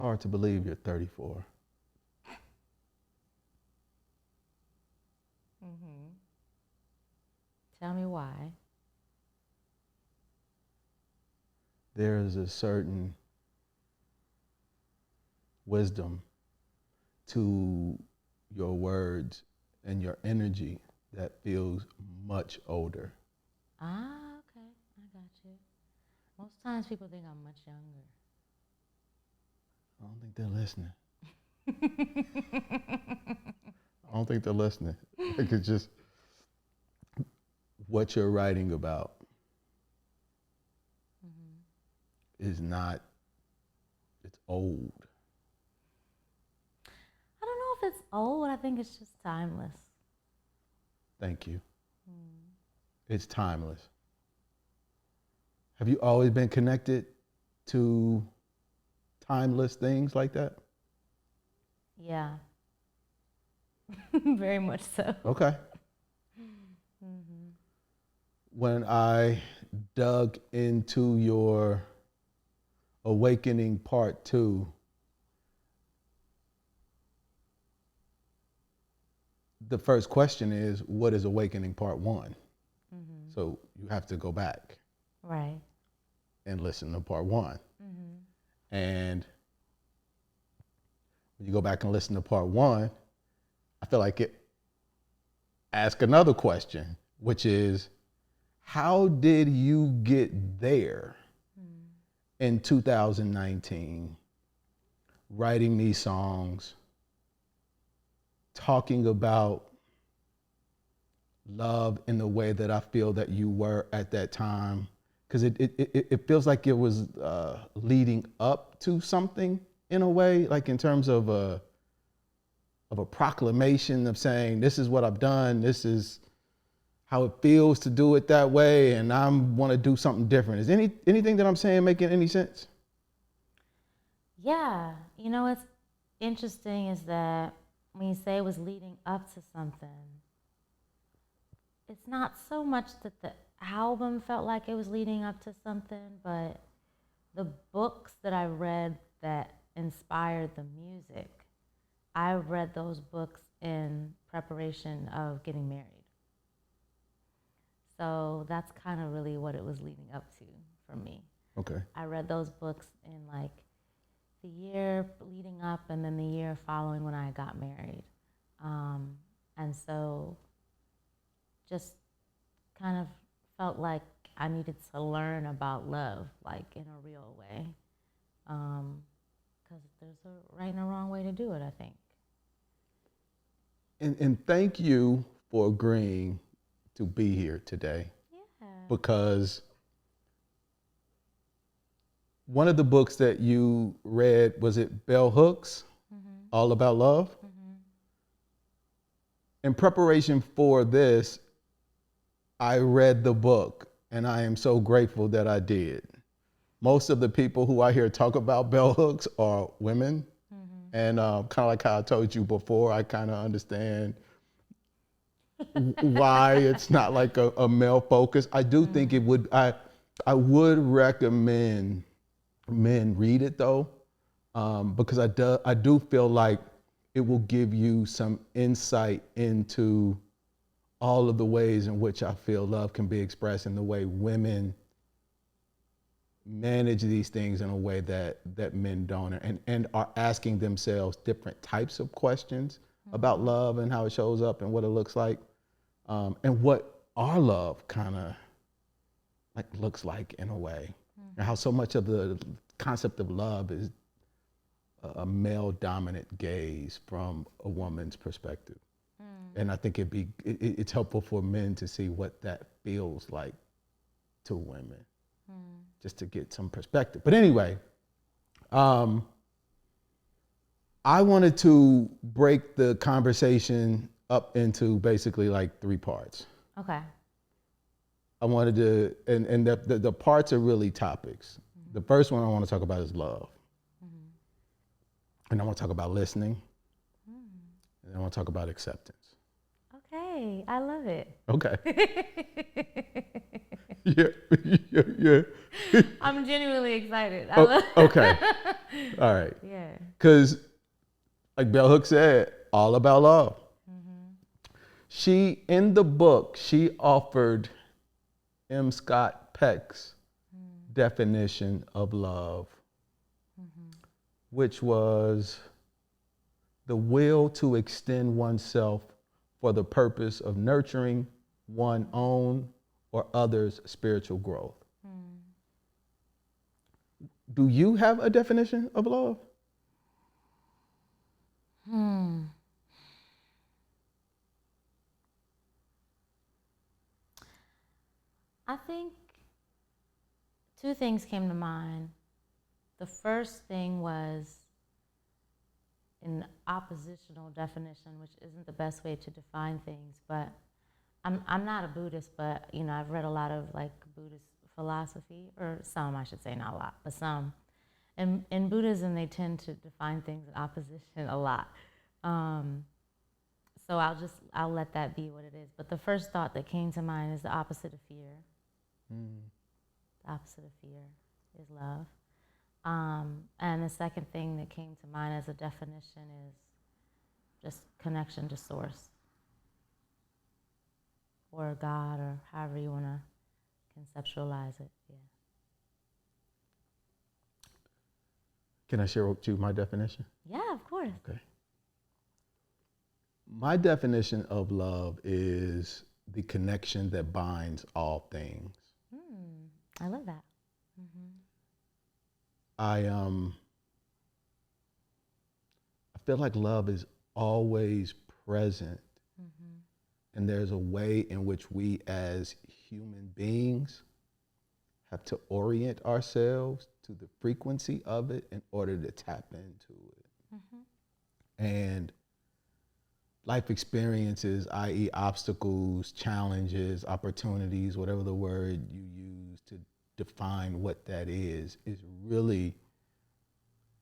Hard to believe you're 34. Mm-hmm. Tell me why. There is a certain wisdom to your words and your energy that feels much older. Ah, okay. I got you. Most times people think I'm much younger. I don't think they're listening. I don't think they're listening. I think it's just what you're writing about is not, it's old. I don't know if it's old. I think it's just timeless. Thank you. It's timeless. Have you always been connected to timeless things like that? Yeah. Very much so. Okay. When I dug into your Awakening Part 2, the first question is, what is Awakening Part 1? So you have to go back Right. and listen to Part 1. And when you go back and listen to Part 1, I feel like it ask another question, which is, how did you get there in 2019, writing these songs, talking about love in the way that I feel that you were at that time? Because it feels like it was leading up to something in a way, like in terms of a proclamation of saying, this is what I've done, this is how it feels to do it that way, and I want to do something different. Is anything that I'm saying making any sense? Yeah. You know what's interesting is that when you say it was leading up to something, it's not so much that the album felt like it was leading up to something, but the books that I read that inspired the music, I read those books in preparation of getting married. So that's kind of really what it was leading up to for me. Okay. I read those books in like the year leading up and then the year following when I got married. And so just kind of felt like I needed to learn about love, like in a real way. Because there's a right and a wrong way to do it, I think. And thank you for agreeing to be here today. Yeah. Because one of the books that you read, was it Bell Hooks, All About Love? In preparation for this, I read the book, and I am so grateful that I did. Most of the people who I hear talk about bell hooks are women. And kind of like how I told you before, I kind of understand why it's not like a male focus. I do think it would, I would recommend men read it though, because I do feel like it will give you some insight into all of the ways in which I feel love can be expressed, and the way women manage these things in a way that men don't, and are asking themselves different types of questions about love and how it shows up and what it looks like, and what our love kind of like looks like in a way, and how so much of the concept of love is a male dominant gaze from a woman's perspective. And I think it's helpful for men to see what that feels like to women, just to get some perspective. But anyway, I wanted to break the conversation up into basically like 3 parts. Okay. I wanted to, and the parts are really topics. The first one I want to talk about is love. And I want to talk about listening. And I want to talk about acceptance. Okay. I love it. Okay. Yeah, yeah. I'm genuinely excited. Okay, all right. Yeah. Because, like Bell Hooks said, all about love. She, in the book, she offered M. Scott Peck's definition of love, which was the will to extend oneself for the purpose of nurturing one's own or others' spiritual growth. Do you have a definition of love? I think two things came to mind. The first thing was an oppositional definition, which isn't the best way to define things, but I'm not a Buddhist, but I've read a lot of like Buddhist philosophy, or some, I should say, not a lot, but some. And in Buddhism, they tend to define things in opposition a lot. So I'll let that be what it is. But the first thought that came to mind is the opposite of fear. The opposite of fear is love. And the second thing that came to mind as a definition is just connection to source, or God, or however you want to conceptualize it. Yeah. Can I share with you my definition? Yeah, of course. Okay. My definition of love is the connection that binds all things. I love that. I feel like love is always present, and there's a way in which we as human beings have to orient ourselves to the frequency of it in order to tap into it. And life experiences, i.e. obstacles, challenges, opportunities, whatever the word you use to define what that is really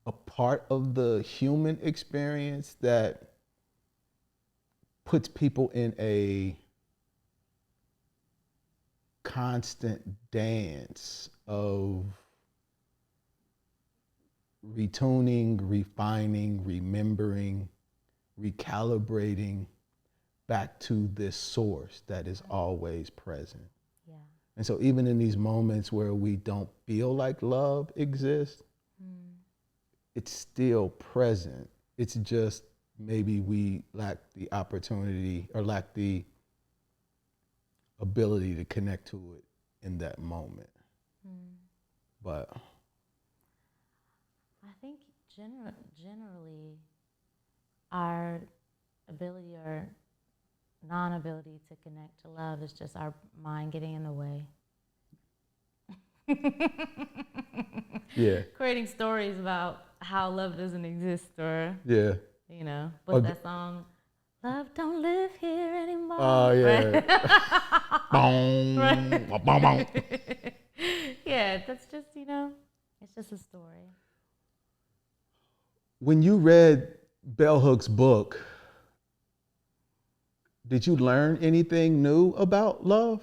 a part of the human experience that puts people in a constant dance of retuning, refining, remembering, recalibrating back to this source that is always present. Yeah. And so even in these moments where we don't feel like love exists, it's still present. It's just maybe we lack the opportunity or lack the ability to connect to it in that moment. But I think generally our ability or non-ability to connect to love is just our mind getting in the way. yeah, Creating stories about how love doesn't exist, or yeah. but that song, "Love Don't Live Here Anymore." Oh yeah. Right? Boom, boom, boom. Yeah, that's just it's just a story. When you read Bell Hooks' book, did you learn anything new about love?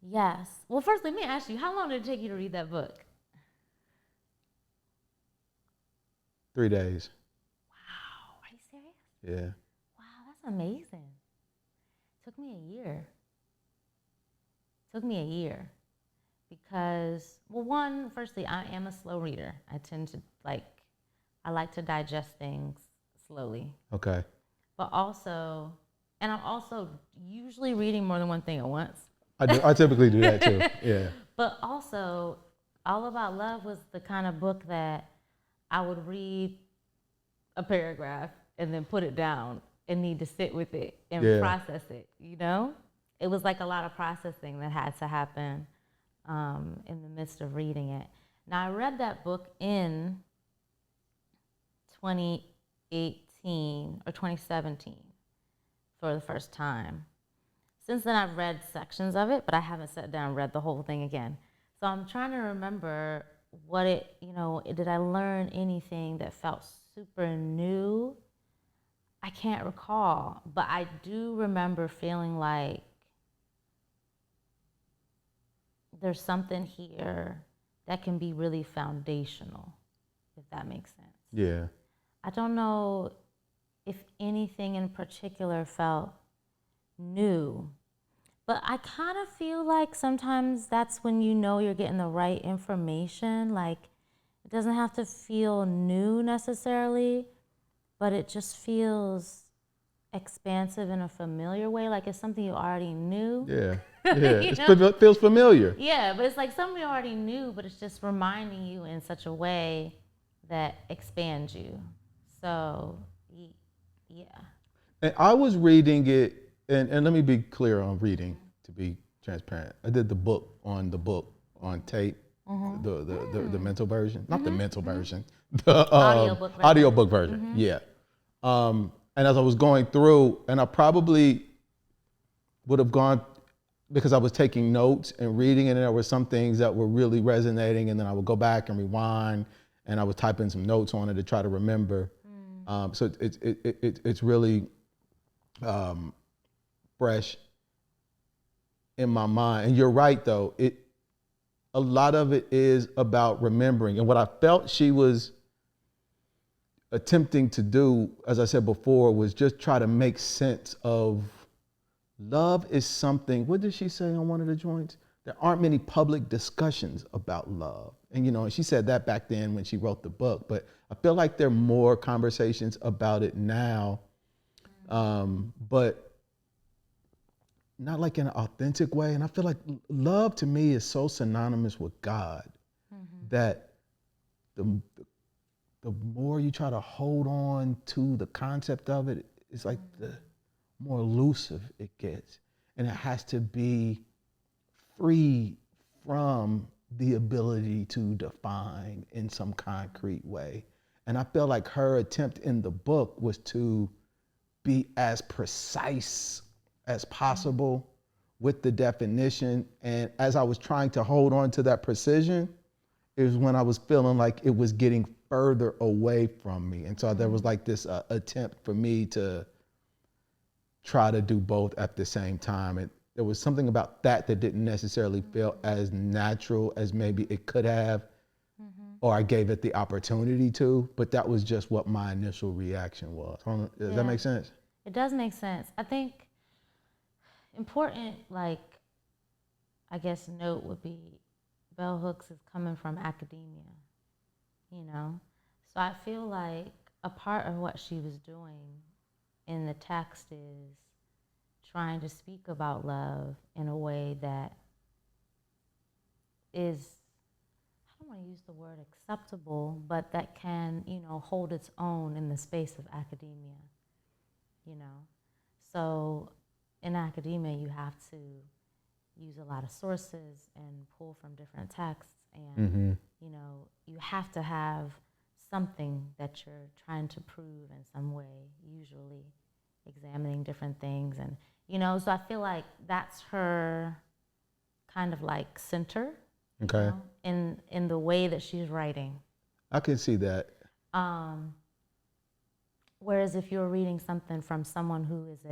Yes. Well, first, let me ask you, how long did it take you to read that book? 3 days. Wow. Are you serious? Yeah. Wow, that's amazing. Took me a year. Because, well, firstly, I am a slow reader. I tend to I like to digest things slowly. Okay. But also, and I'm also usually reading more than one thing at once. I typically do that too. Yeah. But also, All About Love was the kind of book that I would read a paragraph and then put it down and need to sit with it and process it, It was like a lot of processing that had to happen in the midst of reading it. Now, I read that book in 2018 or 2017 for the first time. Since then, I've read sections of it, but I haven't sat down and read the whole thing again. So I'm trying to remember what did I learn anything that felt super new? I can't recall, but I do remember feeling like there's something here that can be really foundational, if that makes sense. Yeah. I don't know if anything in particular felt new, but I kind of feel like sometimes that's when you know you're getting the right information. Like, it doesn't have to feel new necessarily, but it just feels expansive in a familiar way. Like it's something you already knew. Yeah. You Yeah. know? It feels familiar. Yeah, but it's like something you already knew, but it's just reminding you in such a way that expands you. So, yeah. And I was reading it, and let me be clear on reading, to be transparent. I did the book on tape, the mental version, not the mental version, the audiobook version. Yeah. And as I was going through, and I probably would have gone, because I was taking notes and reading, and there were some things that were really resonating, and then I would go back and rewind, and I would type in some notes on it to try to remember. So it's really fresh in my mind. And you're right, though. A lot of it is about remembering. And what I felt she was attempting to do, as I said before, was just try to make sense of love is something. What did she say on one of the joints? There aren't many public discussions about love. And, and she said that back then when she wrote the book. But I feel like there are more conversations about it now. But not like in an authentic way. And I feel like love to me is so synonymous with God that the more you try to hold on to the concept of it, it's like the more elusive it gets. And it has to be free from the ability to define in some concrete way. And I feel like her attempt in the book was to be as precise as possible with the definition. And as I was trying to hold on to that precision, it was when I was feeling like it was getting further away from me. And so there was like this attempt for me to try to do both at the same time. And there was something about that didn't necessarily feel as natural as maybe it could have, or I gave it the opportunity to, but that was just what my initial reaction was. Does that make sense? It does make sense. I think important, like, I guess, note would be Bell Hooks is coming from academia, So I feel like a part of what she was doing in the text is trying to speak about love in a way that is, I don't want to use the word acceptable, but that can, hold its own in the space of academia, So in academia, you have to use a lot of sources and pull from different texts, and you have to have something that you're trying to prove in some way, usually examining different things. And so I feel like that's her kind of like center, okay, in the way that she's writing. I can see that. Whereas if you're reading something from someone who is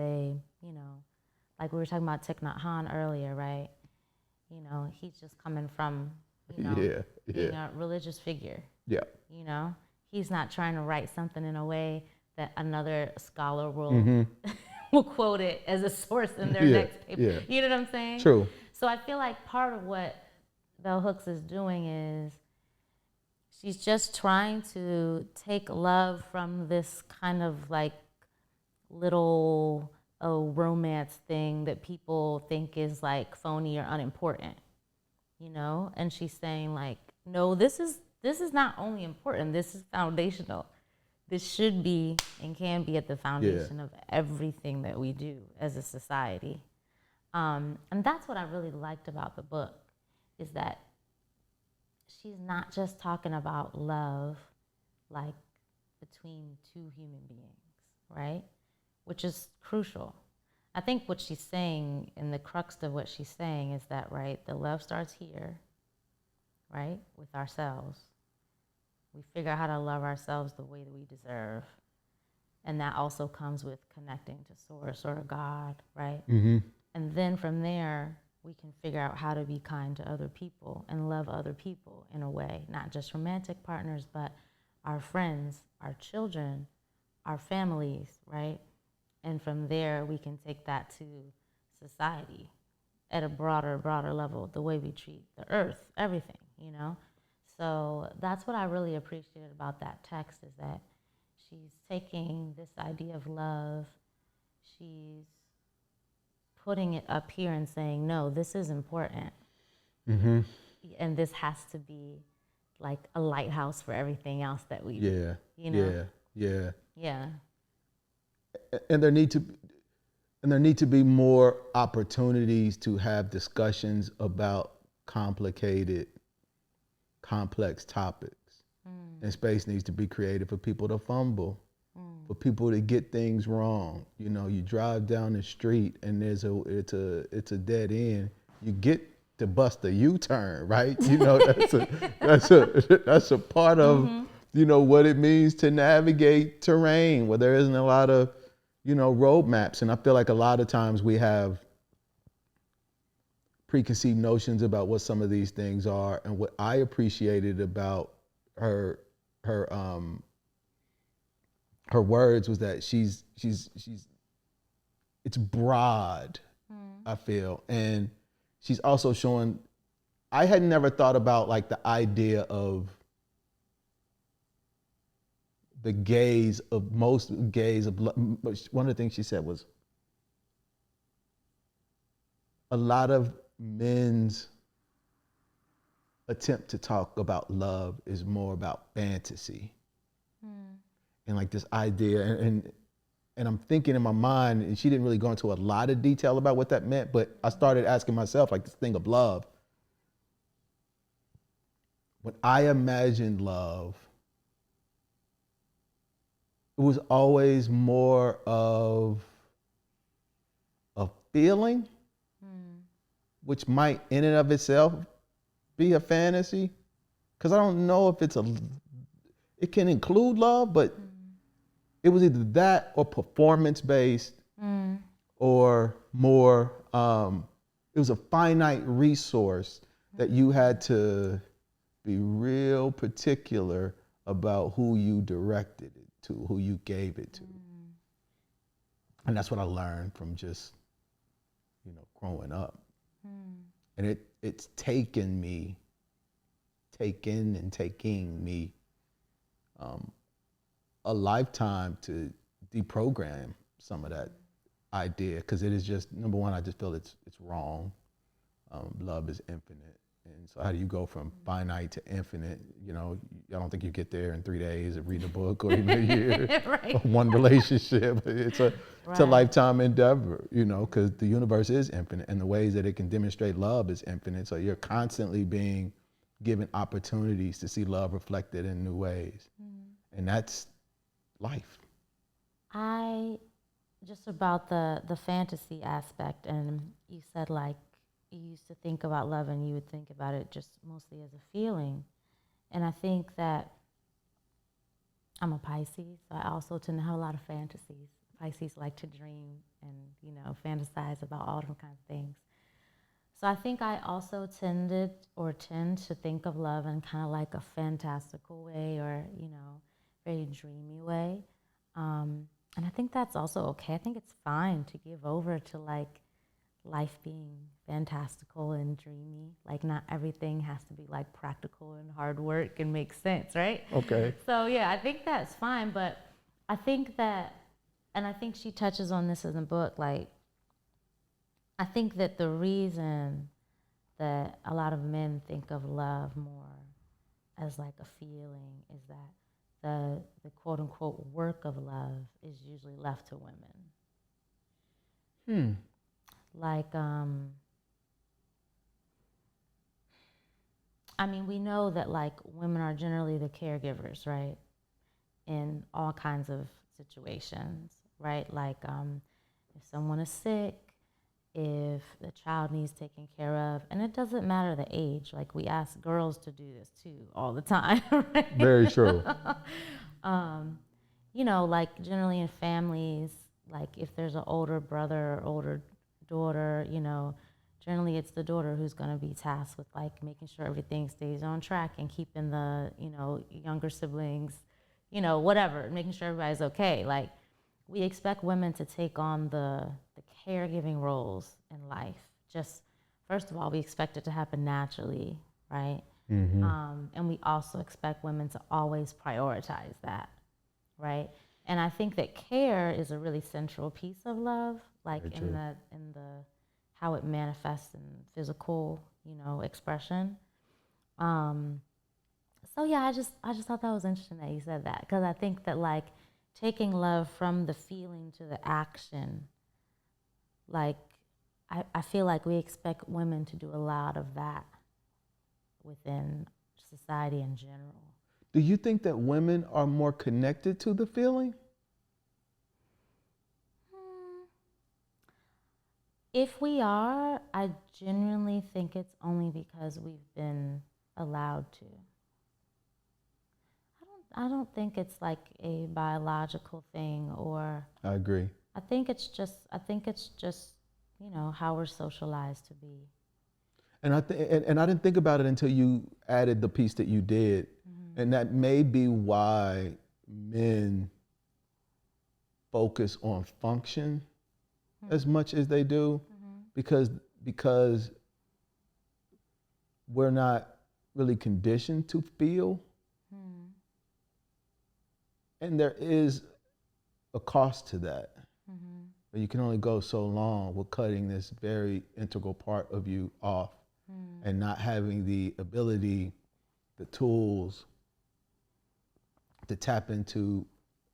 like we were talking about Thich Nhat Hanh earlier, right? He's just coming from, being a religious figure. Yeah. He's not trying to write something in a way that another scholar will will quote it as a source in their next paper. Yeah. You know what I'm saying? True. So I feel like part of what Bell Hooks is doing is she's just trying to take love from this kind of like little romance thing that people think is like phony or unimportant, and she's saying like, no, this is not only important, this is foundational. This should be and can be at the foundation of everything that we do as a society. And that's what I really liked about the book, is that she's not just talking about love like between two human beings, right? Which is crucial. I think what she's saying, and the crux of what she's saying is that, right, the love starts here, right, with ourselves. We figure out how to love ourselves the way that we deserve. And that also comes with connecting to Source or God, right? And then from there, we can figure out how to be kind to other people and love other people in a way, not just romantic partners, but our friends, our children, our families, right? And from there, we can take that to society at a broader level, the way we treat the earth, everything, you know? So that's what I really appreciated about that text, is that she's taking this idea of love, she's putting it up here and saying, no, this is important. Mm-hmm. And this has to be like a lighthouse for everything else that we do. Yeah. You know? Yeah. Yeah. And there need to be more opportunities to have discussions about complicated, complex topics. And space needs to be created for people to fumble, for people to get things wrong. You know, you drive down the street and it's a dead end. You get to bust a U-turn, right? You know, that's a part of, you know, what it means to navigate terrain where there isn't a lot of, you know, road maps. And I feel like a lot of times we have preconceived notions about what some of these things are. And what I appreciated about her words was that she's it's broad, I feel. And she's also showing, I had never thought about like the idea of the gaze of most gays of, one of the things she said was a lot of men's attempt to talk about love is more about fantasy. And like this idea, and I'm thinking in my mind, and she didn't really go into a lot of detail about what that meant, but I started asking myself, like, this thing of love. When I imagined love, it was always more of a feeling, which might in and of itself be a fantasy. Because I don't know if it can include love, but it was either that or performance-based or more, it was a finite resource that you had to be real particular about who you directed it to, who you gave it to. And that's what I learned from just, you know, growing up. And it's taking me a lifetime to deprogram some of that idea, because it is just, number one, I just feel it's wrong. Love is infinite. And so how do you go from finite to infinite? You know, I don't think you get there in 3 days of reading a book or even a year. Right. Or one relationship. It's a lifetime endeavor, you know, because the universe is infinite and the ways that it can demonstrate love is infinite. So you're constantly being given opportunities to see love reflected in new ways. And that's life. Just about the fantasy aspect, and you said like you used to think about love and you would think about it just mostly as a feeling. And I think that I'm a Pisces, so I also tend to have a lot of fantasies. Pisces like to dream and, you know, fantasize about all different kinds of things. So I think I also tend to think of love in kind of like a fantastical way, or, you know, very dreamy way. And I think that's also okay. I think it's fine to give over to like life being fantastical and dreamy. Like not everything has to be like practical and hard work and make sense, right? Okay. So yeah, I think that's fine. But I think that, and I think she touches on this in the book, like I think that the reason that a lot of men think of love more as like a feeling is that the quote unquote work of love is usually left to women. Like, I mean, we know that like women are generally the caregivers, right? In all kinds of situations, right? Like if someone is sick, if the child needs taken care of, and it doesn't matter the age. Like we ask girls to do this too all the time, right? Very true. You know, like generally in families, like if there's an older brother or older daughter, you know, generally it's the daughter who's going to be tasked with like making sure everything stays on track and keeping the, younger siblings, whatever, making sure everybody's okay. Like, we expect women to take on the caregiving roles in life. Just, first of all, we expect it to happen naturally, right? And we also expect women to always prioritize that, right? And I think that care is a really central piece of love, like in the how it manifests in physical, expression. So yeah, I just thought that was interesting that you said that, because I think that like taking love from the feeling to the action, like I feel like we expect women to do a lot of that within society in general. Do you think that women are more connected to the feeling? If we are, I genuinely think it's only because we've been allowed to. I don't think it's like a biological thing, or I agree. I think it's just how we're socialized to be. And I didn't think about it until you added the piece that you did. And that may be why men focus on function as much as they do, because we're not really conditioned to feel. And there is a cost to that. But you can only go so long with cutting this very integral part of you off and not having the ability, the tools to tap into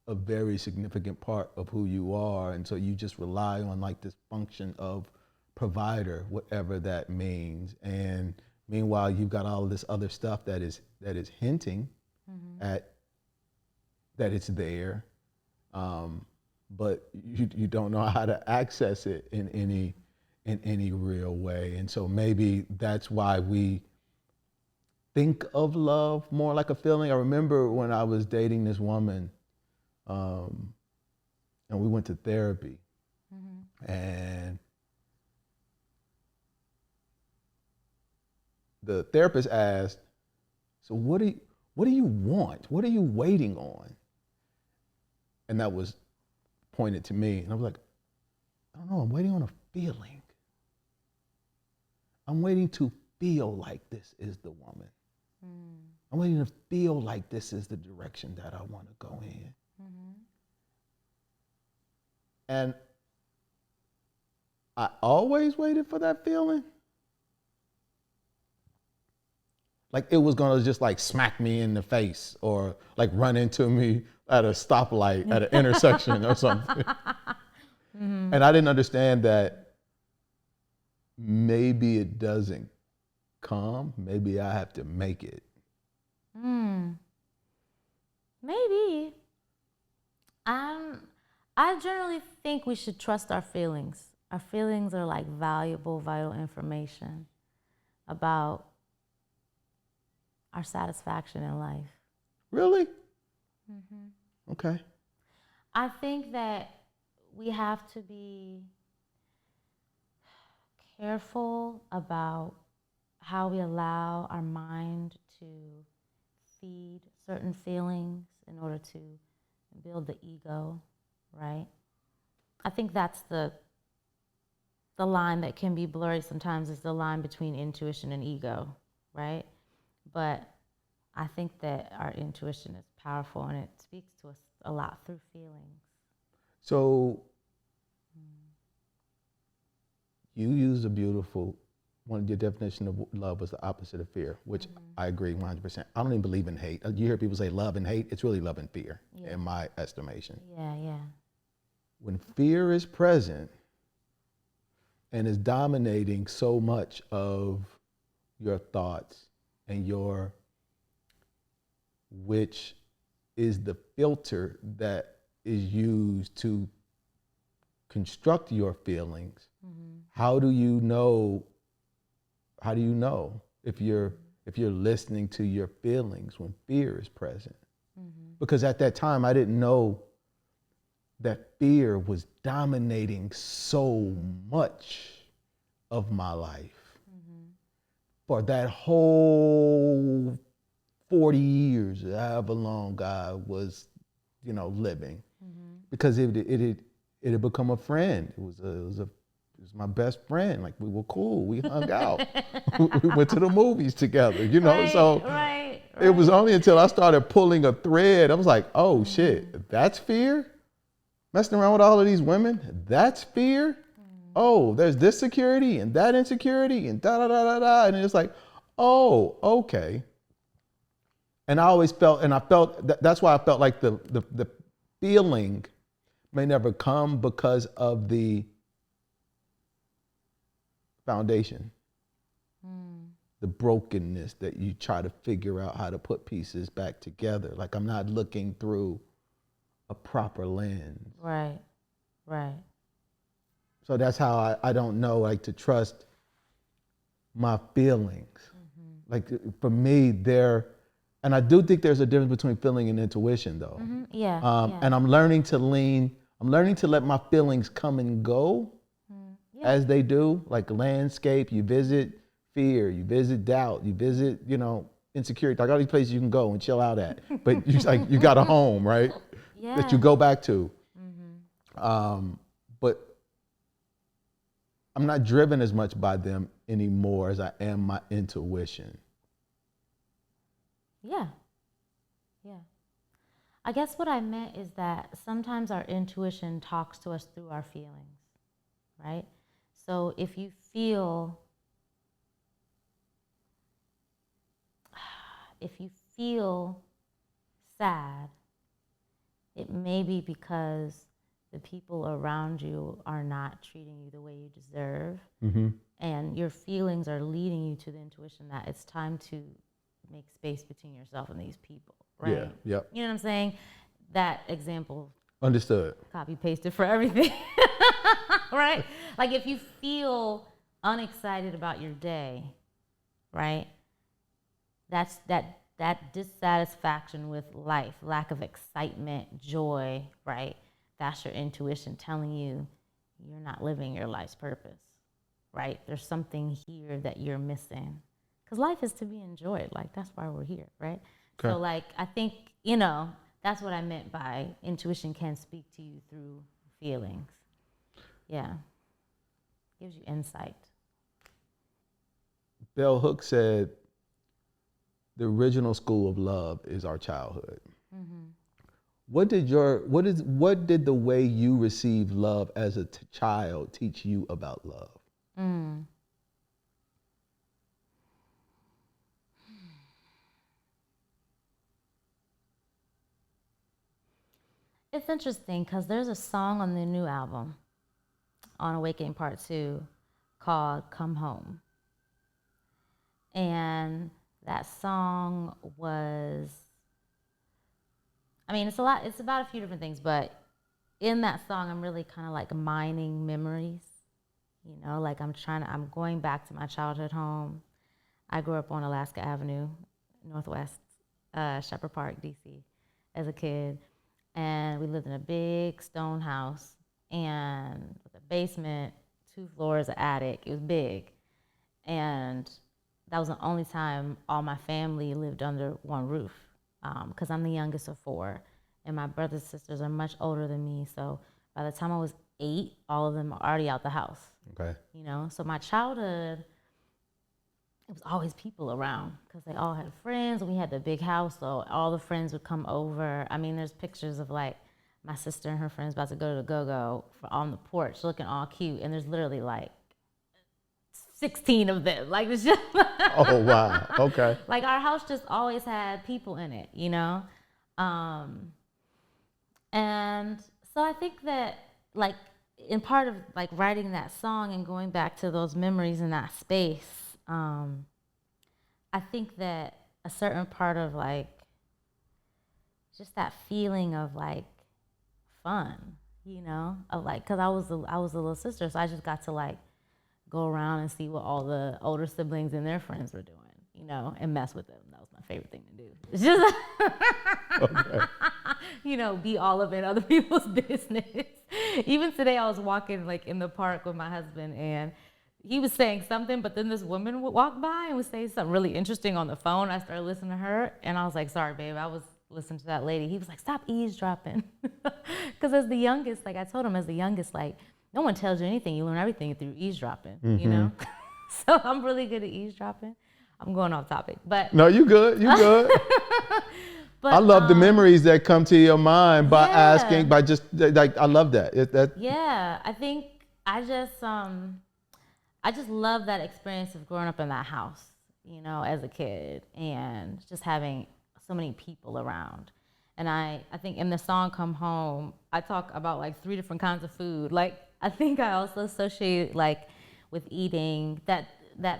a very significant part of who you are. And so you just rely on like this function of provider, whatever that means. And meanwhile, you've got all of this other stuff that is hinting at that it's there, but you don't know how to access it in any real way. And so maybe that's why we think of love more like a feeling. I remember when I was dating this woman, and we went to therapy, and the therapist asked, "So what do you want? What are you waiting on?" And that was pointed to me, and I was like, "I don't know. I'm waiting on a feeling. I'm waiting to feel like this is the woman. I'm waiting to feel like this is the direction that I want to go in." And I always waited for that feeling. Like it was gonna just like smack me in the face or like run into me at a stoplight at an intersection or something. And I didn't understand that maybe it doesn't come, maybe I have to make it. Maybe. I generally think we should trust our feelings. Our feelings are like valuable, vital information about our satisfaction in life. Really? Okay. I think that we have to be careful about how we allow our mind to feed certain feelings in order to build the ego, right? I think that's the line that can be blurry sometimes, is the line between intuition and ego, right? But I think that our intuition is powerful and it speaks to us a lot through feelings. So you used a beautiful, one of your definition of love was the opposite of fear, which I agree 100%. I don't even believe in hate. You hear people say love and hate, it's really love and fear in my estimation. Yeah. When fear is present and is dominating so much of your thoughts and which is the filter that is used to construct your feelings, how do you know if you're listening to your feelings when fear is present? Because at that time I didn't know that fear was dominating so much of my life for that whole 40 years, however long God was, living, because it had become a friend. It was my best friend. Like, we were cool. We hung out. We went to the movies together, Right, so right. it was only until I started pulling a thread, I was like, oh shit, that's fear? Messing around with all of these women, that's fear? Oh, there's this security and that insecurity and da da da da da. And it's like, oh, okay. And I always felt, that's why I felt like the feeling may never come because of the foundation, the brokenness that you try to figure out how to put pieces back together. Like, I'm not looking through a proper lens. Right, right. So that's how I don't know, like, to trust my feelings. Like, for me, and I do think there's a difference between feeling and intuition, though. Yeah, And I'm learning to let my feelings come and go as they do, like landscape. You visit fear, you visit doubt, you visit, insecurity, like all these places you can go and chill out at. But you got a home, right? Yeah. That you go back to. But I'm not driven as much by them anymore as I am my intuition. Yeah. Yeah. I guess what I meant is that sometimes our intuition talks to us through our feelings, right? So if you feel sad, it may be because the people around you are not treating you the way you deserve. And your feelings are leading you to the intuition that it's time to make space between yourself and these people, right? Yeah, yep. You know what I'm saying? That example. Understood. Copy pasted for everything, right? Like, if you feel unexcited about your day, right? That's that dissatisfaction with life, lack of excitement, joy, right? That's your intuition telling you you're not living your life's purpose, right? There's something here that you're missing. Because life is to be enjoyed. Like, that's why we're here, right? Okay. So, like, I think, that's what I meant by intuition can speak to you through feelings. Yeah. Gives you insight. Bell Hooks said, the original school of love is our childhood. What did the way you received love as a child teach you about love? It's interesting because there's a song on the new album, on Awakening Part 2, called Come Home. And that song was, it's about a few different things, but in that song, I'm really kind of like mining memories. Like I'm going back to my childhood home. I grew up on Alaska Avenue, Northwest, Shepherd Park, DC, as a kid. And we lived in a big stone house and with a basement, 2 floors, an attic. It was big. And that was the only time all my family lived under one roof, because I'm the youngest of 4. And my brothers and sisters are much older than me. So by the time I was 8, all of them are already out the house. Okay. So my childhood, it was always people around because they all had friends, and we had the big house, so all the friends would come over. There's pictures of like my sister and her friends about to go to the go-go on the porch looking all cute, and there's literally like 16 of them. Like, it's just oh wow, okay. Like, our house just always had people in it, and so I think that, like, in part of like writing that song and going back to those memories in that space, I think that a certain part of like just that feeling of like fun, of like, because I was a little sister, so I just got to like go around and see what all the older siblings and their friends were doing, and mess with them. That was my favorite thing to do. It's just be all up in other people's business. Even today, I was walking like in the park with my husband, and he was saying something, but then this woman would walk by and was saying something really interesting on the phone. I started listening to her, and I was like, sorry, babe, I was listening to that lady. He was like, stop eavesdropping. Because as the youngest, like I told him, as the youngest, like, no one tells you anything. You learn everything through eavesdropping, you know? So I'm really good at eavesdropping. I'm going off topic, but. No, you good, you good. But, I love the memories that come to your mind by yeah. asking, by just, like, I love that. Yeah, I think I just love that experience of growing up in that house, you know, as a kid, and just having so many people around. And I think in the song Come Home, I talk about like 3 different kinds of food. Like, I think I also associate like with eating, that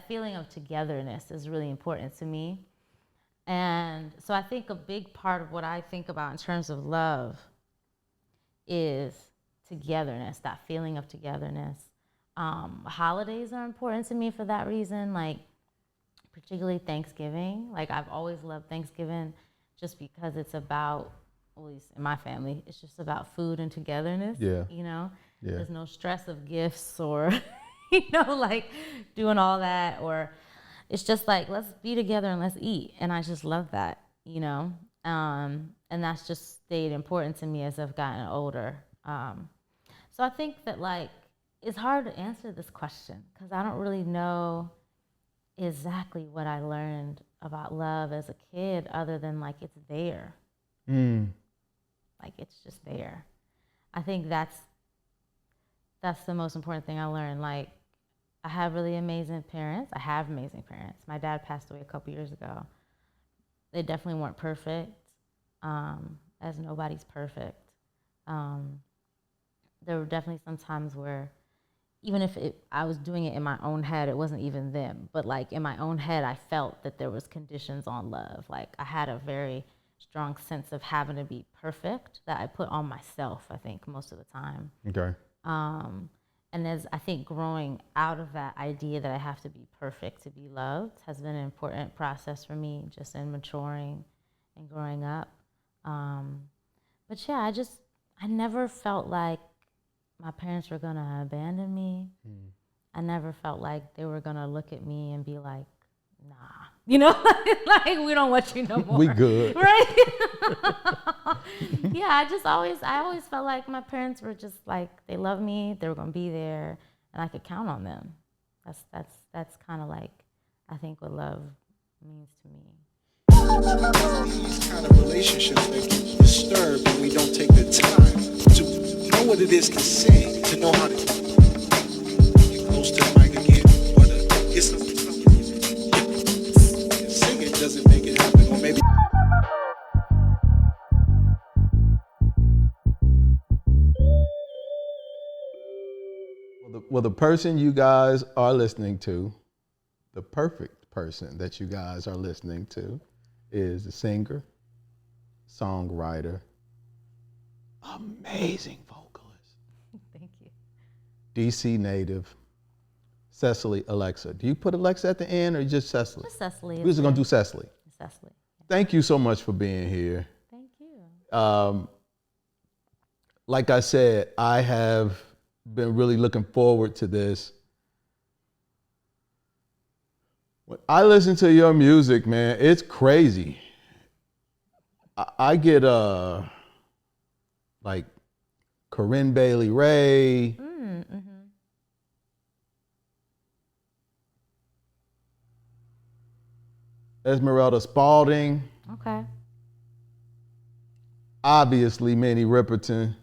feeling of togetherness is really important to me. And so I think a big part of what I think about in terms of love is togetherness, that feeling of togetherness. Holidays are important to me for that reason, like particularly Thanksgiving. Like, I've always loved Thanksgiving just because it's about, at least in my family, it's just about food and togetherness. Yeah. You know, Yeah. There's no stress of gifts or, like doing all that, or it's just like, let's be together and let's eat. And I just love that, and that's just stayed important to me as I've gotten older. So I think that, like, it's hard to answer this question because I don't really know exactly what I learned about love as a kid, other than like it's there. Like, it's just there. I think that's the most important thing I learned. Like, I have really amazing parents. I have amazing parents. My dad passed away a couple years ago. They definitely weren't perfect, as nobody's perfect. There were definitely some times where, even if I was doing it in my own head, it wasn't even them. But like in my own head, I felt that there was conditions on love. Like, I had a very strong sense of having to be perfect that I put on myself, I think, most of the time. Okay. And as I think growing out of that idea that I have to be perfect to be loved has been an important process for me, just in maturing and growing up. But yeah, I never felt like my parents were gonna abandon me. I never felt like they were gonna look at me and be like, nah, like, we don't want you no more. We good. Right? Yeah, I always felt like my parents were just like, they love me, they were gonna be there, and I could count on them. That's kind of like, I think, what love means to me. These kind of relationships that get disturbed when we don't take the time to know what it is to sing, to know how to get close to the mic again, or to get something. Singing doesn't make it happen, or maybe. Well, the person you guys are listening to, the perfect person that you guys are listening to, is a singer, songwriter, amazing vocalist, Thank you. DC native, Cecily Alexa. Do you put Alexa at the end or just Cecily? Just Cecily. We're just going to do Cecily. Cecily. Thank you so much for being here. Thank you. Like I said, I have been really looking forward to this. When I listen to your music, man, it's crazy. I get like Corinne Bailey Rae, Esmeralda Spalding, Okay. obviously Minnie Riperton.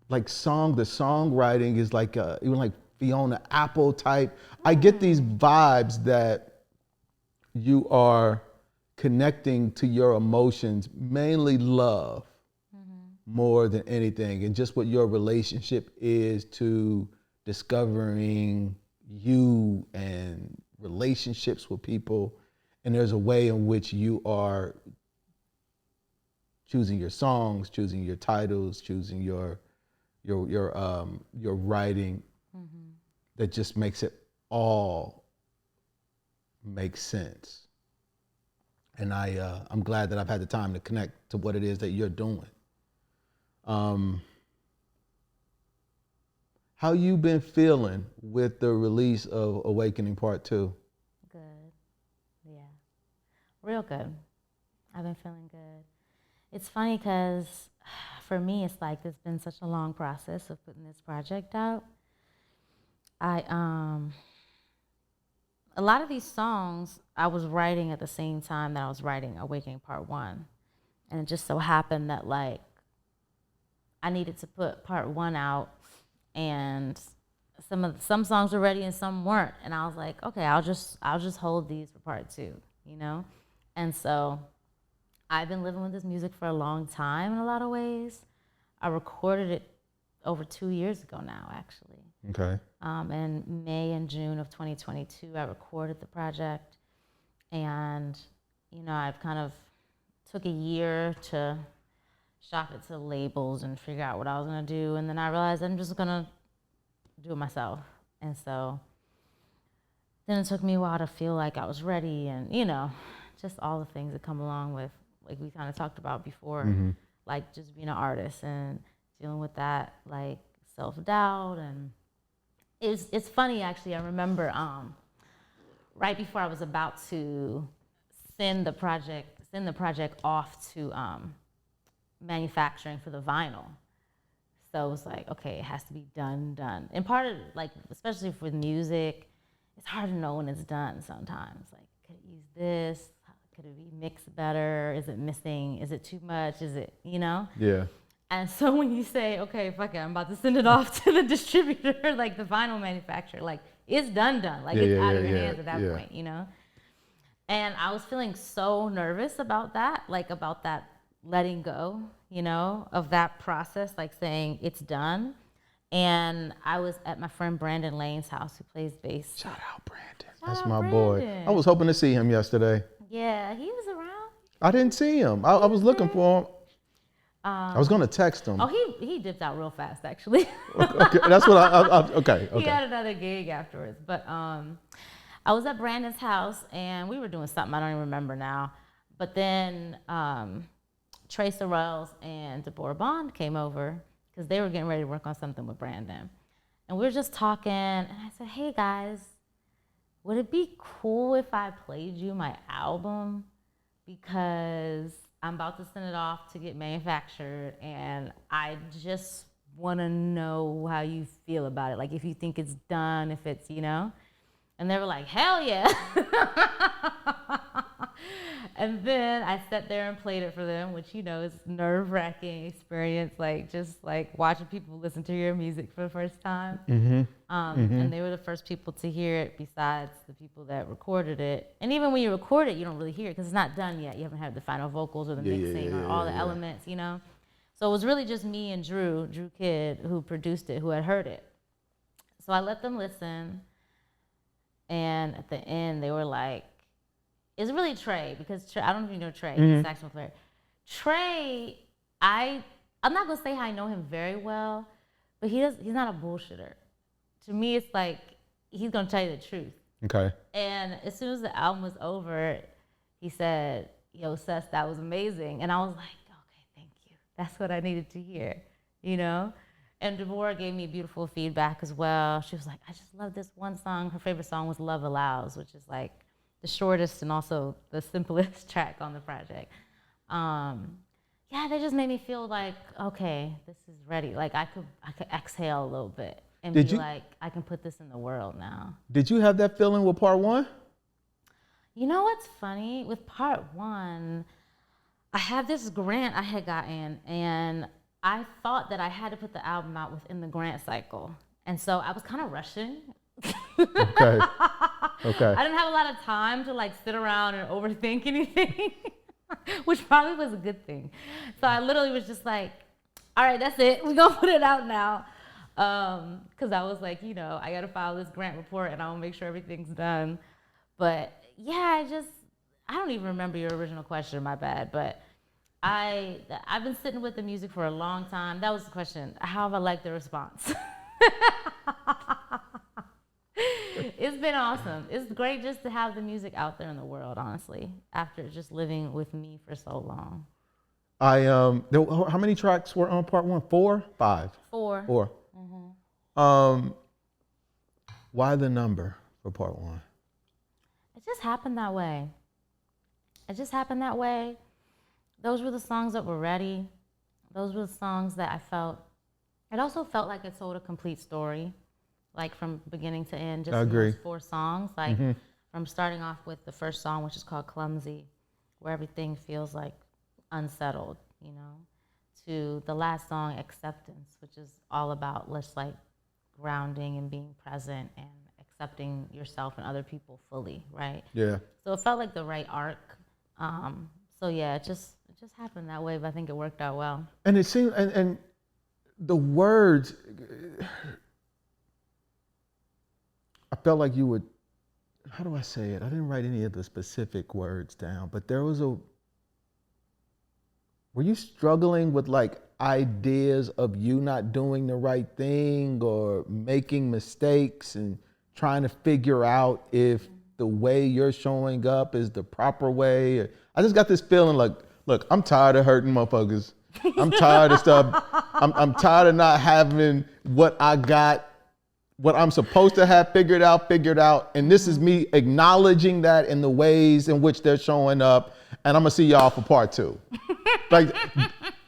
Like the songwriting is like even like Fiona Apple type. I get these vibes that you are connecting to your emotions, mainly love, more than anything, and just what your relationship is to discovering you and relationships with people. And there's a way in which you are choosing your songs, choosing your titles, choosing your writing, that just makes it all make sense. And I'm glad that I've had the time to connect to what it is that you're doing. How you been feeling with the release of Awakening Part 2? Good. Yeah. Real good. I've been feeling good. It's funny because for me, it's like it's been such a long process of putting this project out. A lot of these songs I was writing at the same time that I was writing Awakening Part 1. And it just so happened that like I needed to put Part 1 out, and some songs were ready and some weren't. And I was like, okay, I'll just hold these for Part 2, you know? And so I've been living with this music for a long time in a lot of ways. I recorded it over 2 years ago now, actually. Okay. In May and June of 2022, I recorded the project. And, you know, I've kind of took a year to shop it to labels and figure out what I was going to do. And then I realized I'm just going to do it myself. And so then it took me a while to feel like I was ready, and, you know, just all the things that come along with, like we kind of talked about before, like just being an artist and dealing with that, like self-doubt. And it's funny, actually. I remember right before I was about to send the project off to manufacturing for the vinyl. So it was like, okay, it has to be done. And part of, like, especially with music, it's hard to know when it's done sometimes. Like, could it use this? Could it be mixed better? Is it missing? Is it too much? Is it, you know? Yeah. And so when you say, okay, fuck it, I'm about to send it off to the distributor, like the vinyl manufacturer, like, it's done. Like, it's out of your hands at that point, you know? And I was feeling so nervous about that, like about that letting go, you know, of that process, like saying it's done. And I was at my friend Brandon Lane's house, who plays bass. Shout out Brandon. Shout That's out my Brandon. boy. I was hoping to see him yesterday. Yeah, he was around. I didn't see him. I was looking for him. I was gonna text him. Oh, he dipped out real fast, actually. Okay, that's what okay. He had another gig afterwards. But I was at Brandon's house, and we were doing something I don't even remember now. But then Trey Sorrells and Deborah Bond came over because they were getting ready to work on something with Brandon. And we were just talking, and I said, hey guys, would it be cool if I played you my album? Because I'm about to send it off to get manufactured, and I just want to know how you feel about it. Like, if you think it's done, if it's, you know? And they were like, hell yeah. And then I sat there and played it for them, which, you know, is nerve-wracking experience, like just like watching people listen to your music for the first time. And they were the first people to hear it besides the people that recorded it. And even when you record it, you don't really hear it because it's not done yet. You haven't had the final vocals or the mixing or all the elements, you know? So it was really just me and Drew Kidd, who produced it, who had heard it. So I let them listen. And at the end, they were like, it's really Trey, because Trey, I don't know if you know Trey, he's a saxophone player. Trey, I'm not gonna say I know him very well, but he's not a bullshitter. To me, it's like, he's gonna tell you the truth. Okay. And as soon as the album was over, he said, yo, Seth, that was amazing. And I was like, okay, thank you. That's what I needed to hear, you know? And Deborah gave me beautiful feedback as well. She was like, I just love this one song. Her favorite song was Love Allows, which is like the shortest and also the simplest track on the project. Yeah, they just made me feel like, okay, this is ready. Like I could exhale a little bit and like, I can put this in the world now. Did you have that feeling with Part 1? You know what's funny? With Part 1, I had this grant I had gotten, and I thought that I had to put the album out within the grant cycle. And so I was kind of rushing. Okay. I didn't have a lot of time to like sit around and overthink anything, which probably was a good thing. So I literally was just like, all right, that's it. We're gonna put it out now. Cause I was like, you know, I gotta file this grant report and I wanna make sure everything's done. But yeah, I don't even remember your original question, my bad. But I've been sitting with the music for a long time. That was the question. How have I liked the response? It's been awesome. It's great just to have the music out there in the world, honestly, after just living with me for so long. How many tracks were on Part 1? 4? 5? 4. 4. Why the number for part 1? It just happened that way. It just happened that way. Those were the songs that were ready. Those were the songs that I felt. It also felt like it told a complete story, like from beginning to end. Just I in agree. those 4 songs, like from starting off with the first song, which is called Clumsy, where everything feels like unsettled, you know, to the last song, Acceptance, which is all about just like grounding and being present and accepting yourself and other people fully, right? Yeah. So it felt like the right arc. So yeah, it just happened that way, but I think it worked out well. And it seemed, and the words, I felt like you would, how do I say it? I didn't write any of the specific words down, but there was were you struggling with like ideas of you not doing the right thing or making mistakes and trying to figure out if the way you're showing up is the proper way? I just got this feeling like, look, I'm tired of hurting motherfuckers. I'm tired of stuff. I'm tired of not having what I got, what I'm supposed to have figured out. And this is me acknowledging that in the ways in which they're showing up. And I'm gonna see y'all for part 2. Like,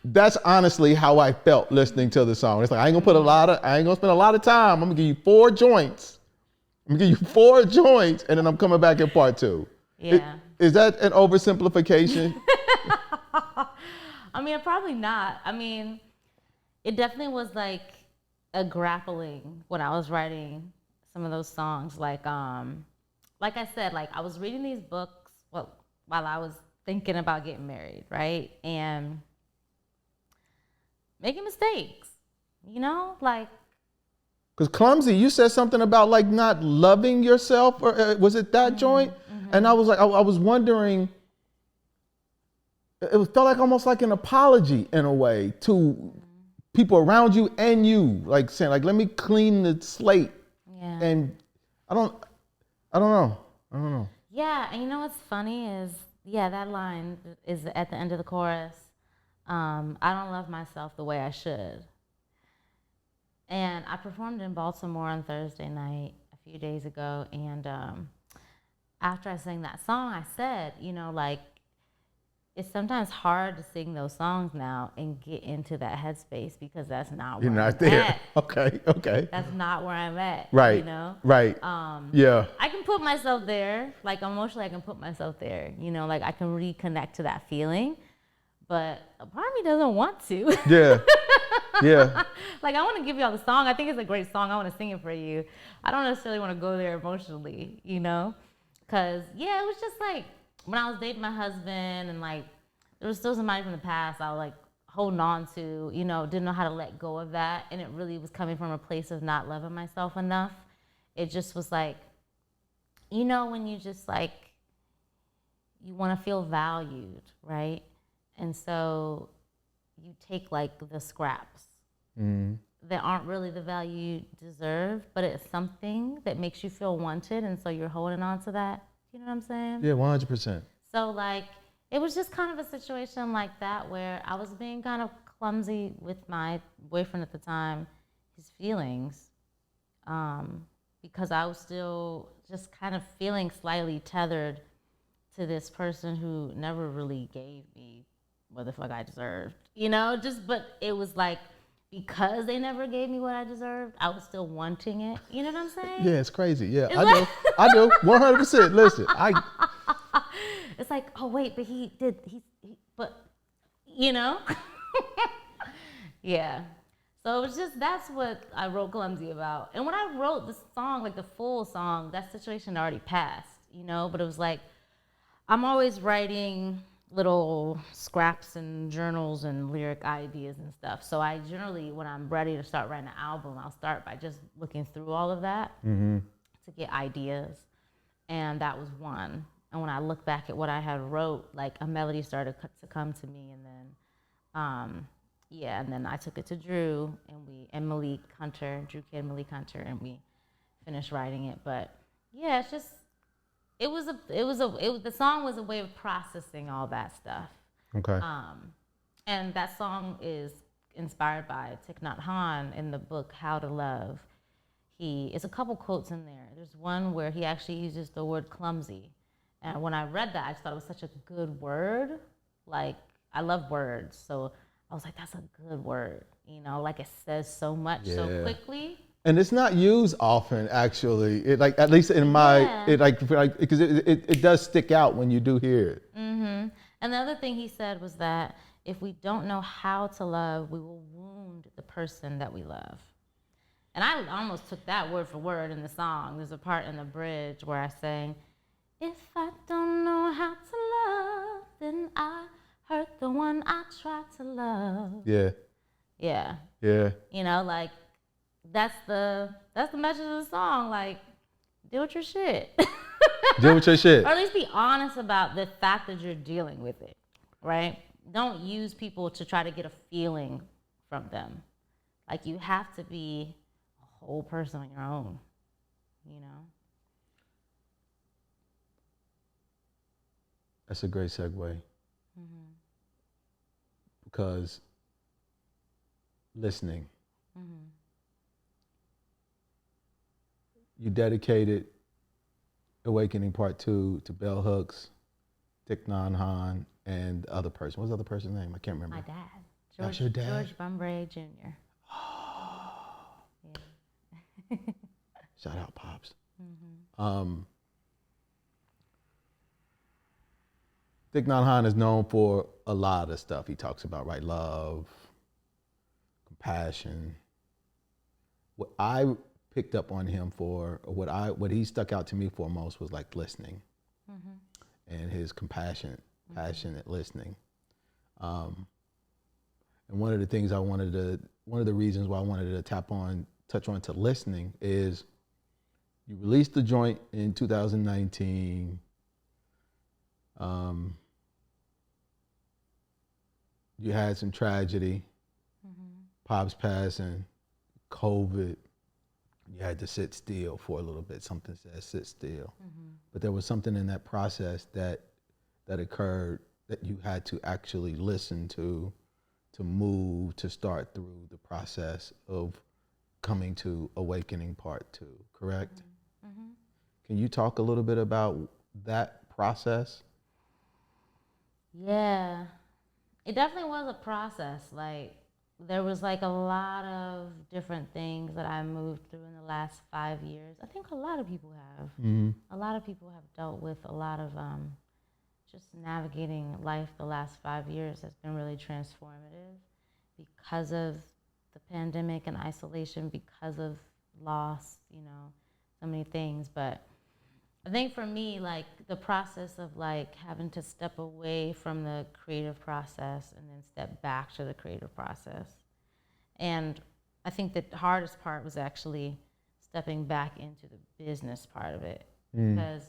that's honestly how I felt listening to the song. It's like, I ain't gonna spend a lot of time. I'm gonna give you 4 joints. And then I'm coming back in part 2. Yeah. Is that an oversimplification? I mean, probably not. I mean, it definitely was like a grappling when I was writing some of those songs. Like I said, like I was reading these books while I was thinking about getting married, right? And making mistakes, you know, like. Because Clumsy, you said something about like not loving yourself, or was it that joint? And I was like, I was wondering, it felt like almost like an apology in a way to people around you and you, like saying like, let me clean the slate. Yeah. And I don't know. Yeah, and you know what's funny is, yeah, that line is at the end of the chorus. I don't love myself the way I should. And I performed in Baltimore on Thursday night a few days ago, and after I sang that song, I said, you know, like, it's sometimes hard to sing those songs now and get into that headspace because that's not where You're not I'm there. at. Okay. That's not where I'm at. Right. You know? Right. Yeah. I can put myself there, like emotionally I can put myself there, you know, like I can reconnect to that feeling, but a part of me doesn't want to. Yeah. Yeah. Like, I want to give y'all the song. I think it's a great song. I want to sing it for you. I don't necessarily want to go there emotionally, you know? Because, yeah, it was just like, when I was dating my husband and, like, there was still somebody from the past I was, like, holding on to, you know, didn't know how to let go of that. And it really was coming from a place of not loving myself enough. It just was like, you know, when you just, like, you want to feel valued, right? And so you take, like, the scraps that aren't really the value you deserve, but it's something that makes you feel wanted, and so you're holding on to that. You know what I'm saying? Yeah, 100%. So, like, it was just kind of a situation like that where I was being kind of clumsy with my boyfriend at the time, his feelings, because I was still just kind of feeling slightly tethered to this person who never really gave me what the fuck I deserved, you know, but it was like, because they never gave me what I deserved, I was still wanting it. You know what I'm saying? Yeah, it's crazy. Yeah, I do. 100%. Listen, It's like, oh wait, but but, you know? Yeah. So it was just, that's what I wrote Clumsy about. And when I wrote the song, like the full song, that situation already passed, you know? But it was like, I'm always writing little scraps and journals and lyric ideas and stuff. So I generally, when I'm ready to start writing an album, I'll start by just looking through all of that to get ideas. And that was one. And when I look back at what I had wrote, like a melody started to come to me, and then, and then I took it to Drew and Malik Hunter, Drew Kid, Malik Hunter, and we finished writing it. But yeah, it's just, the song was a way of processing all that stuff. Okay. And that song is inspired by Thich Nhat Hanh in the book How to Love. it's a couple quotes in there. There's one where he actually uses the word clumsy. And when I read that, I just thought it was such a good word. Like, I love words. So I was like, that's a good word. You know, like it says so much so quickly. And it's not used often, actually. It like, at least in my, it like because it does stick out when you do hear it. Mm-hmm. And the other thing he said was that if we don't know how to love, we will wound the person that we love. And I almost took that word for word in the song. There's a part in the bridge where I sang, if I don't know how to love, then I hurt the one I try to love. Yeah. Yeah. Yeah. You know, like, that's the message of the song. Like, deal with your shit. Deal with your shit. Or at least be honest about the fact that you're dealing with it, right? Don't use people to try to get a feeling from them. Like, you have to be a whole person on your own, you know? That's a great segue. Because listening. You dedicated Awakening Part 2 to Bell Hooks, Thich Nhat Hanh, and the other person. What's the other person's name? I can't remember. My dad. That's your dad? George Bumbray Jr. Yeah. Shout out, Pops. Thich Nhat Hanh is known for a lot of stuff he talks about, right? Love, compassion. What I picked up on him for, what he stuck out to me for most was like listening, and his passionate listening. And one of the things one of the reasons why I wanted to touch on to listening is you released the joint in 2019. You had some tragedy, Pop's passing, COVID. You had to sit still for a little bit. Something said sit still. But there was something in that process that occurred that you had to actually listen to move, to start through the process of coming to Awakening Part 2, correct? Can you talk a little bit about that process? Yeah, it definitely was a process. Like, there was like a lot of different things that I moved through in the last 5 years. I think a lot of people have. A lot of people have dealt with a lot of just navigating life. The last 5 years has been really transformative because of the pandemic and isolation, because of loss, you know, so many things. But I think for me, like, the process of like having to step away from the creative process and then step back to the creative process. And I think the hardest part was actually stepping back into the business part of it. Because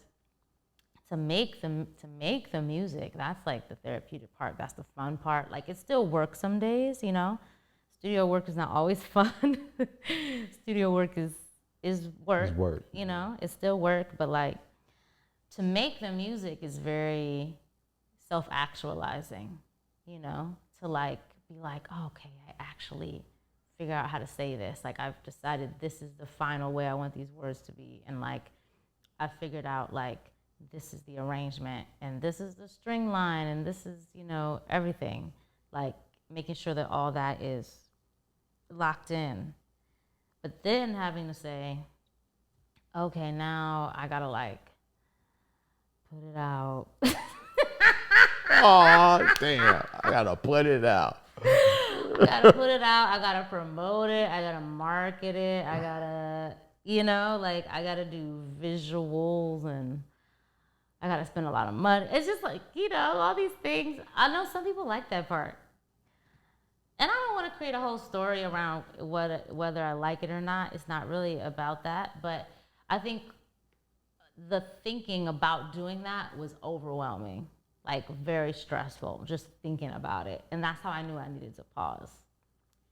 to make the music, that's like the therapeutic part. That's the fun part. Like, it still works some days, you know. Studio work is not always fun. Studio work is work. It's work. You know, it's still work, but like, to make the music is very self-actualizing, you know, to like be like, oh, okay, I actually figure out how to say this. Like, I've decided this is the final way I want these words to be. And like, I figured out like, this is the arrangement and this is the string line and this is, you know, everything. Like, making sure that all that is locked in. But then having to say, okay, now I gotta like, put it out. Oh, damn. I gotta put it out. I gotta put it out. I gotta promote it. I gotta market it. I gotta, you know, like, I gotta do visuals and I gotta spend a lot of money. It's just like, you know, all these things. I know some people like that part. And I don't want to create a whole story around whether I like it or not. It's not really about that. But I think the thinking about doing that was overwhelming, like very stressful, just thinking about it. And that's how I knew I needed to pause,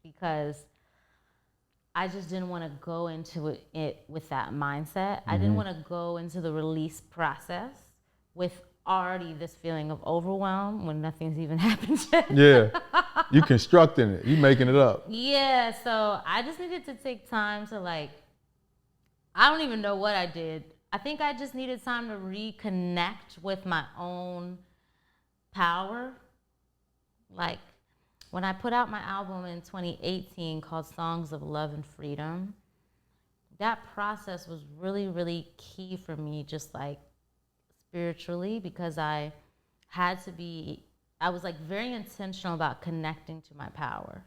because I just didn't want to go into it with that mindset. I didn't want to go into the release process with already this feeling of overwhelm when nothing's even happened yet. Yeah, you constructing it, you making it up. Yeah, so I just needed to take time to like I don't even know what I did. I think I just needed time to reconnect with my own power. Like, when I put out my album in 2018 called Songs of Love and Freedom, that process was really, really key for me, just like spiritually, because I was like very intentional about connecting to my power.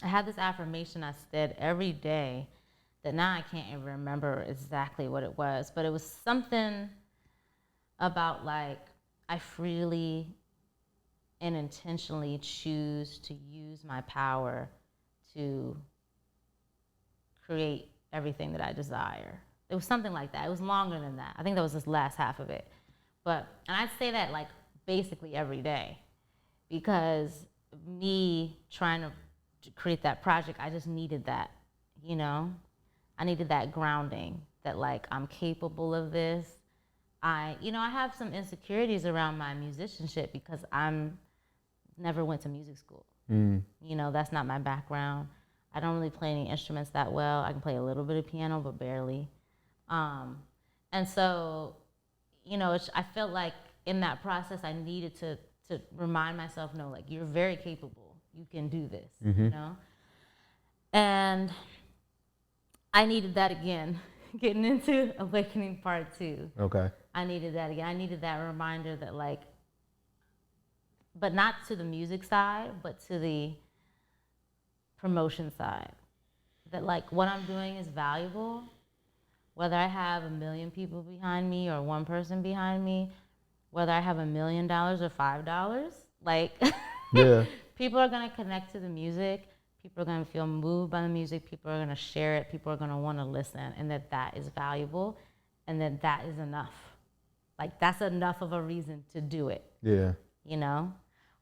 I had this affirmation I said every day that now I can't even remember exactly what it was, but it was something about like, I freely and intentionally choose to use my power to create everything that I desire. It was something like that. It was longer than that. I think that was this last half of it. And I'd say that like basically every day, because me trying to create that project, I just needed that, you know? I needed that grounding that like, I'm capable of this. I have some insecurities around my musicianship because never went to music school. That's not my background. I don't really play any instruments that well. I can play a little bit of piano, but barely. And so, I felt like in that process, I needed to remind myself, no, like, you're very capable. You can do this, you know? And I needed that again, getting into Awakening Part 2. Okay. I needed that again. I needed that reminder that, like, but not to the music side, but to the promotion side. That, like, what I'm doing is valuable. Whether I have 1 million people behind me or one person behind me, whether I have $1 million or $5, like, yeah, people are gonna connect to the music. People are gonna feel moved by the music. People are gonna share it. People are gonna wanna listen, and that is valuable, and that is enough. Like, that's enough of a reason to do it. Yeah.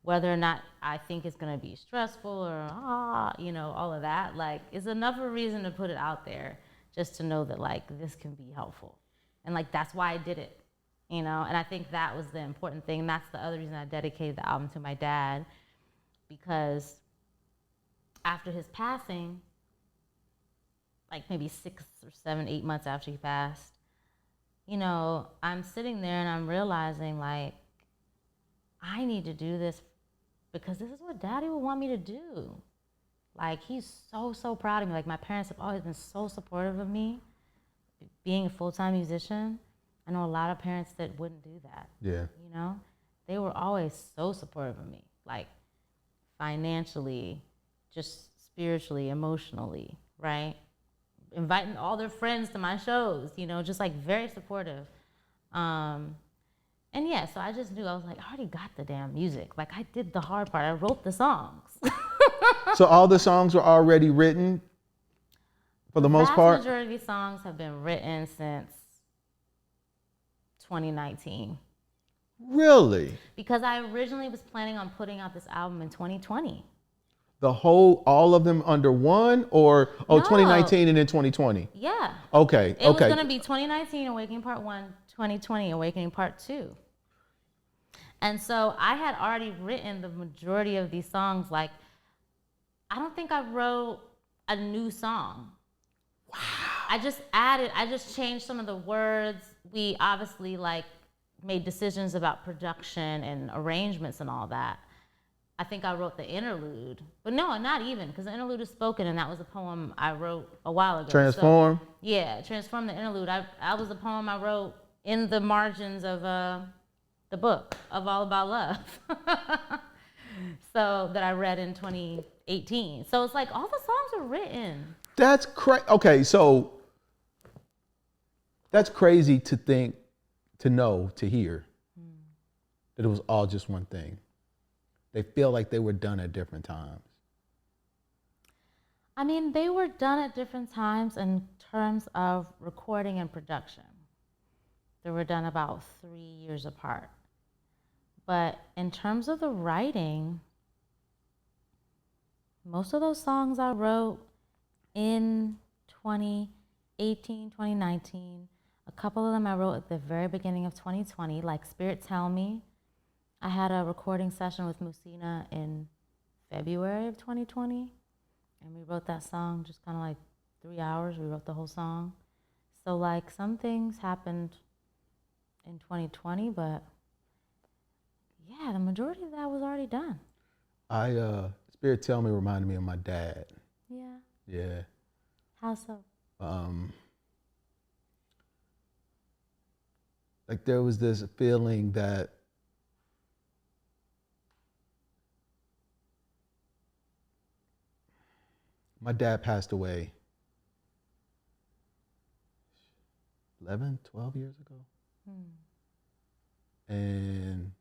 Whether or not I think it's gonna be stressful or, all of that, like, is enough of a reason to put it out there just to know that, like, this can be helpful. And, like, that's why I did it, and I think that was the important thing. And that's the other reason I dedicated the album to my dad, because after his passing, like maybe 6 or 7, 8 months after he passed, I'm sitting there and I'm realizing, like, I need to do this because this is what Daddy would want me to do. Like, he's so, so proud of me. Like, my parents have always been so supportive of me being a full-time musician. I know a lot of parents that wouldn't do that. Yeah. They were always so supportive of me, like, financially, just spiritually, emotionally, right? Inviting all their friends to my shows, just like very supportive. And yeah, so I just knew, I was like, I already got the damn music. Like, I did the hard part. I wrote the songs. So all the songs were already written for the most part? The vast majority of these songs have been written since 2019. Really? Because I originally was planning on putting out this album in 2020. All of them under one, or No. 2019 and then 2020? Yeah. Okay. It was going to be 2019 Awakening Part 1, 2020 Awakening Part 2. And so I had already written the majority of these songs. Like, I don't think I wrote a new song. Wow. I just changed some of the words. We obviously, like, made decisions about production and arrangements and all that. I think I wrote the interlude, but no, not even, because the interlude is spoken, and that was a poem I wrote a while ago. Transform? So, yeah, Transform, the interlude. I was a poem I wrote in the margins of the book of All About Love. So that I read in 2018. So it's like all the songs are written. That's crazy. Okay, so that's crazy to think, to know, to hear that it was all just one thing. They feel like they were done at different times. I mean, they were done at different times in terms of recording and production. They were done about 3 years apart. But in terms of the writing, most of those songs I wrote in 2018, 2019. A couple of them I wrote at the very beginning of 2020, like Spirit Tell Me. I had a recording session with Musina in February of 2020, and we wrote that song just kind of like 3 hours. We wrote the whole song. So like some things happened in 2020, but yeah, the majority of that was already done. Spirit Tell Me reminded me of my dad. Yeah. Yeah. How so? Like there was this feeling that my dad passed away 11, 12 years ago. And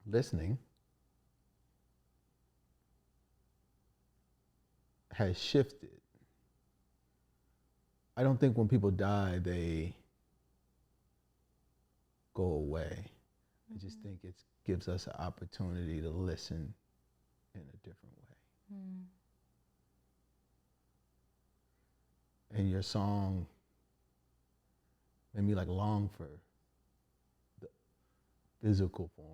listening has shifted. I don't think when people die, they go away. I just think it gives us an opportunity to listen in a different way. And your song made me like long for the physical form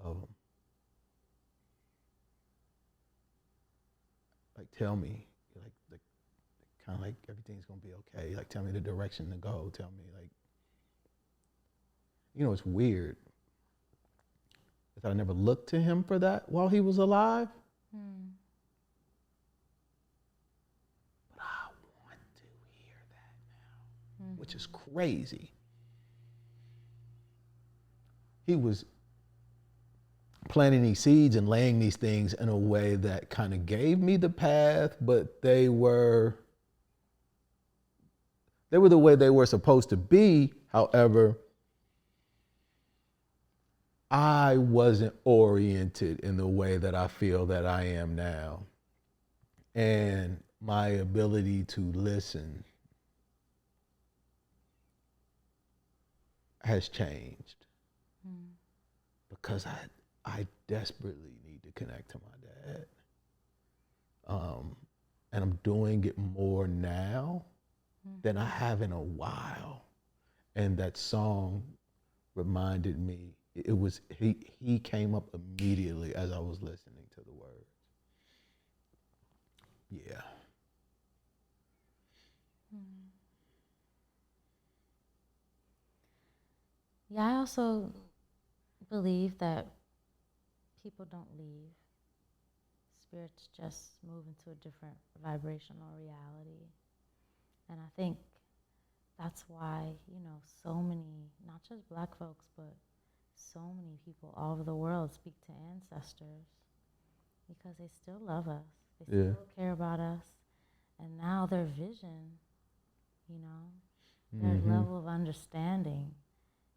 of them. Like tell me, like kind of like everything's gonna be okay. Like tell me the direction to go. Tell me like, you know, it's weird. Because I never looked to him for that while he was alive. But I want to hear that now, which is crazy. He was planting these seeds and laying these things in a way that kind of gave me the path, but they were the way they were supposed to be. However, I wasn't oriented in the way that I feel that I am now. And my ability to listen has changed because I desperately need to connect to my dad. And I'm doing it more now than I have in a while. And that song reminded me, it was, he came up immediately as I was listening to the words. Yeah. Yeah, I also believe that people don't leave. Spirits just move into a different vibrational reality. And I think that's why, you know, so many, not just black folks, but so many people all over the world speak to ancestors because they still love us. They Yeah. still care about us. And now their vision, you know, their level of understanding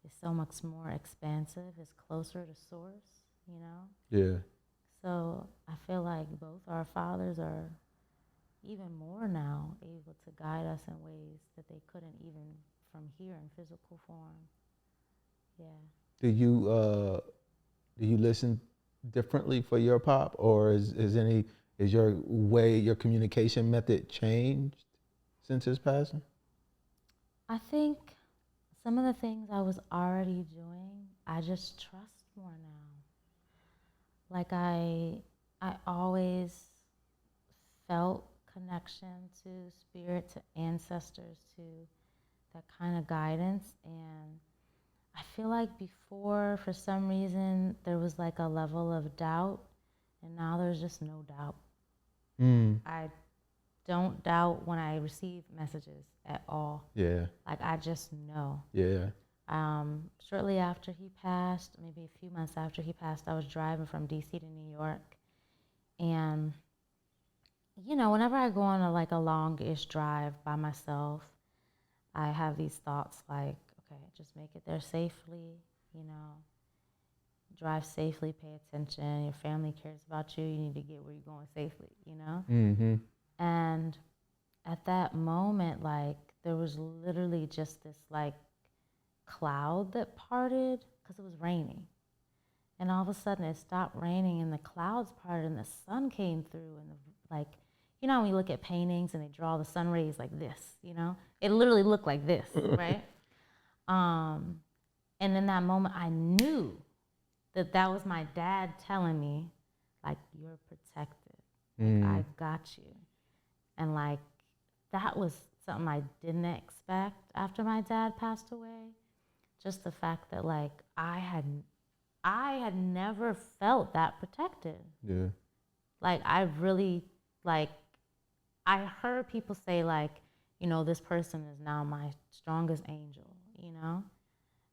is so much more expansive, is closer to source, you know? Yeah. So I feel like both our fathers are even more now able to guide us in ways that they couldn't even from here in physical form. Yeah. Do you listen differently for your pop, or is your communication method changed since his passing? I think some of the things I was already doing, I just trust more now. Like I always felt connection to spirit, to ancestors, to that kind of guidance. And I feel like before, for some reason, there was like a level of doubt, and now there's just no doubt. I don't doubt when I receive messages at all. Yeah. Like I just know. Yeah. Shortly after he passed, maybe a few months after he passed, I was driving from DC to New York. And, you know, whenever I go on a long-ish drive by myself, I have these thoughts like, okay, just make it there safely, you know, drive safely, pay attention, your family cares about you, you need to get where you're going safely, you know? And at that moment, like, there was literally just this, like, cloud that parted because it was raining. And all of a sudden it stopped raining and the clouds parted and the sun came through and like, you know, when you look at paintings and they draw the sun rays like this, you know, it literally looked like this, right? And in that moment I knew that that was my dad telling me, like, you're protected. I got you. And like, that was something I didn't expect after my dad passed away. Just the fact that like I had never felt that protected. Yeah. Like I really, like, I heard people say like, you know, this person is now my strongest angel, you know?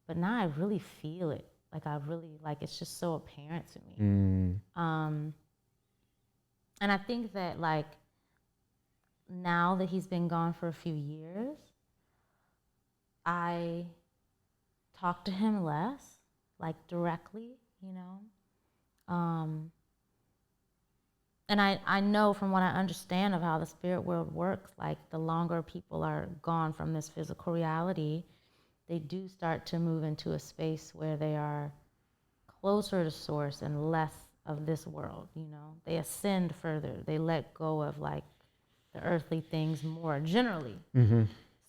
But now I really feel it. Like I really, like, it's just so apparent to me. And I think that like now that he's been gone for a few years, I talk to him less, like directly, you know? And I know from what I understand of how the spirit world works, like the longer people are gone from this physical reality, they do start to move into a space where they are closer to source and less of this world, you know? They ascend further. They let go of like the earthly things more generally.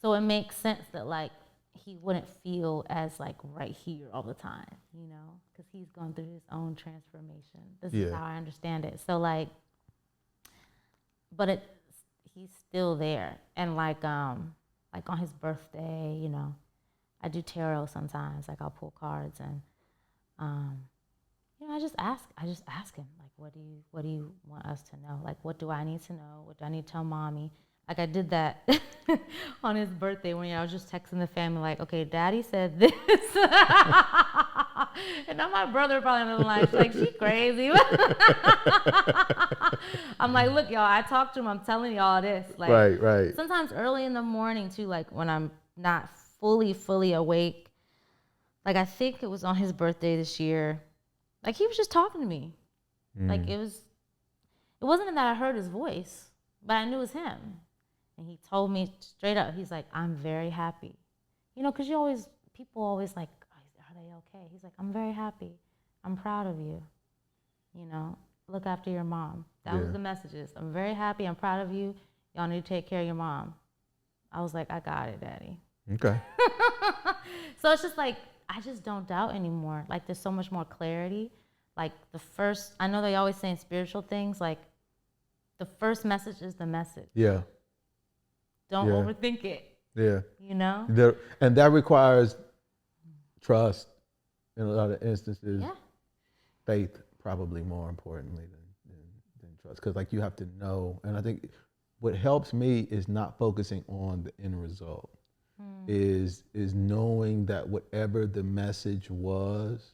So it makes sense that like he wouldn't feel as like right here all the time, you know? Because he's gone through his own transformation. This is how I understand it. So like, but he's still there. And like on his birthday, you know, I do tarot sometimes. Like I'll pull cards and, you know, I just ask him like, what do you want us to know? Like, what do I need to know? What do I need to tell mommy? Like I did that on his birthday when I was just texting the family like, okay, daddy said this. And now my brother probably doesn't like she crazy. I'm like, look, y'all, I talked to him. I'm telling y'all this. Like, Right. Sometimes early in the morning too, like when I'm not fully awake. Like I think it was on his birthday this year. Like he was just talking to me. Like it wasn't that I heard his voice, but I knew it was him. And he told me straight up, he's like, I'm very happy. You know, because people always like, are they okay? He's like, I'm very happy. I'm proud of you. You know, look after your mom. That was the messages. I'm very happy. I'm proud of you. Y'all need to take care of your mom. I was like, I got it, daddy. Okay. So it's just like, I just don't doubt anymore. Like there's so much more clarity. Like I know they always say in spiritual things, like the first message is the message. Yeah. Don't overthink it. Yeah. You know? And that requires trust in a lot of instances. Yeah. Faith, probably more importantly than trust. Because like you have to know, and I think what helps me is not focusing on the end result. Is knowing that whatever the message was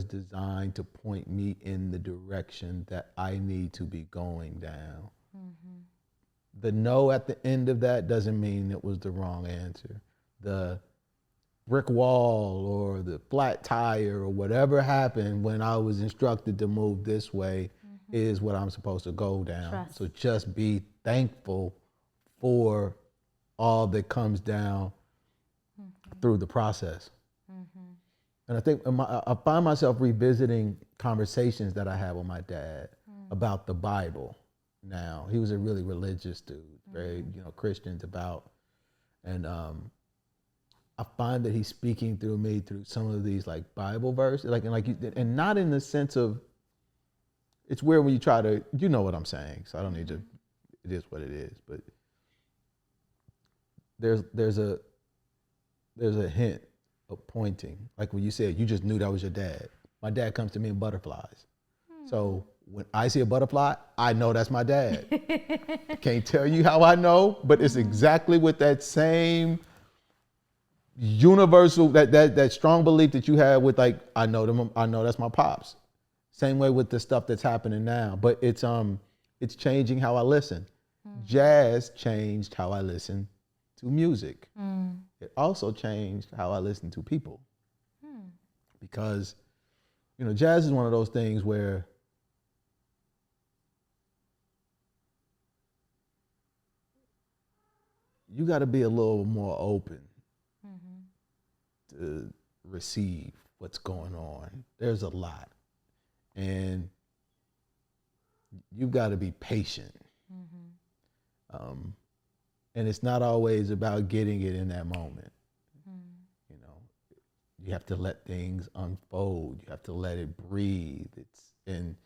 designed to point me in the direction that I need to be going down. The no at the end of that doesn't mean it was the wrong answer. The brick wall or the flat tire or whatever happened when I was instructed to move this way is what I'm supposed to go down. Trust. So just be thankful for all that comes down through the process. And I think I find myself revisiting conversations that I had with my dad about the Bible now. He was a really religious dude, very, Christian, devout. And I find that he's speaking through me through some of these like Bible verses, and not in the sense of, it's weird when you try to, you know what I'm saying, so I don't need to, it is what it is, but there's a hint of pointing. Like when you said, you just knew that was your dad. My dad comes to me in butterflies. So when I see a butterfly, I know that's my dad. Can't tell you how I know, but it's exactly with that same universal, that strong belief that you have with like, I know them, I know that's my pops. Same way with the stuff that's happening now, but it's changing how I listen. Jazz changed how I listen to music. It also changed how I listen to people. Because, jazz is one of those things where you got to be a little more open to receive what's going on. There's a lot. And you've got to be patient. And it's not always about getting it in that moment. You have to let things unfold. You have to let it breathe. It's in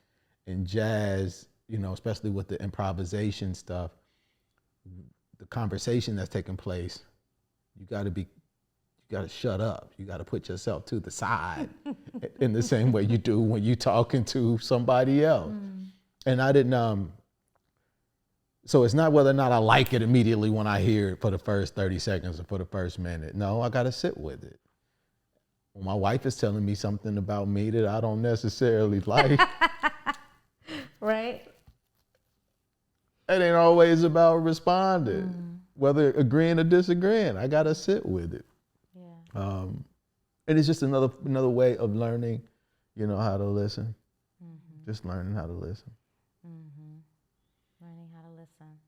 jazz, especially with the improvisation stuff, the conversation that's taking place, you got to shut up. You got to put yourself to the side in the same way you do when you're talking to somebody else. And I didn't, so it's not whether or not I like it immediately when I hear it for the first 30 seconds or for the first minute. No, I got to sit with it. When my wife is telling me something about me that I don't necessarily like, Right? it ain't always about responding, whether agreeing or disagreeing. I got to sit with it. Yeah. And it's just another way of learning, how to listen. Just learning how to listen. Learning how to listen.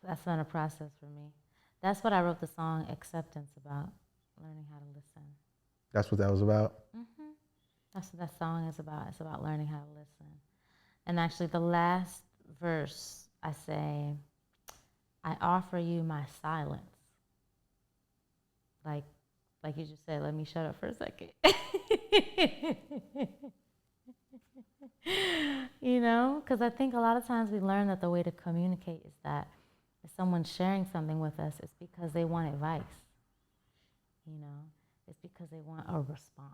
That's been a process for me. That's what I wrote the song Acceptance about, learning how to listen. That's what that was about? That's what that song is about. It's about learning how to listen. And actually the last verse, I say, I offer you my silence. Like you just said, let me shut up for a second. Because I think a lot of times we learn that the way to communicate is that if someone's sharing something with us, it's because they want advice. It's because they want a response.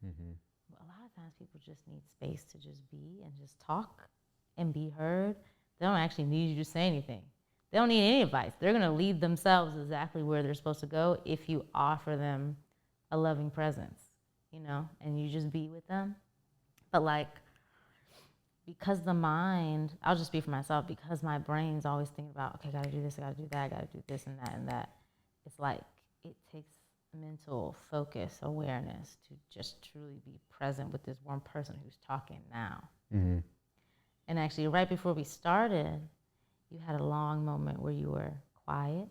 But a lot of times people just need space to just be and just talk and be heard. They don't actually need you to say anything. They don't need any advice. They're going to lead themselves exactly where they're supposed to go if you offer them a loving presence, and you just be with them. But because the mind, I'll just speak for myself, because my brain's always thinking about, okay, I got to do this, I got to do that, I got to do this and that and that. It's like it takes mental focus, awareness to just truly be present with this one person who's talking now. And actually, right before we started, you had a long moment where you were quiet,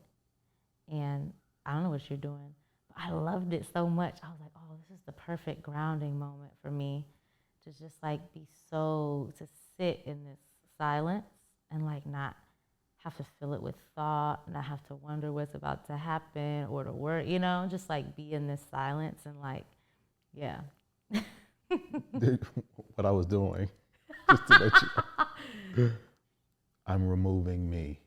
and I don't know what you're doing, but I loved it so much. I was like, oh, this is the perfect grounding moment for me to just to sit in this silence and not have to fill it with thought, not have to wonder what's about to happen or the word, just be in this silence and yeah. What I was doing, just to let you know. I'm removing me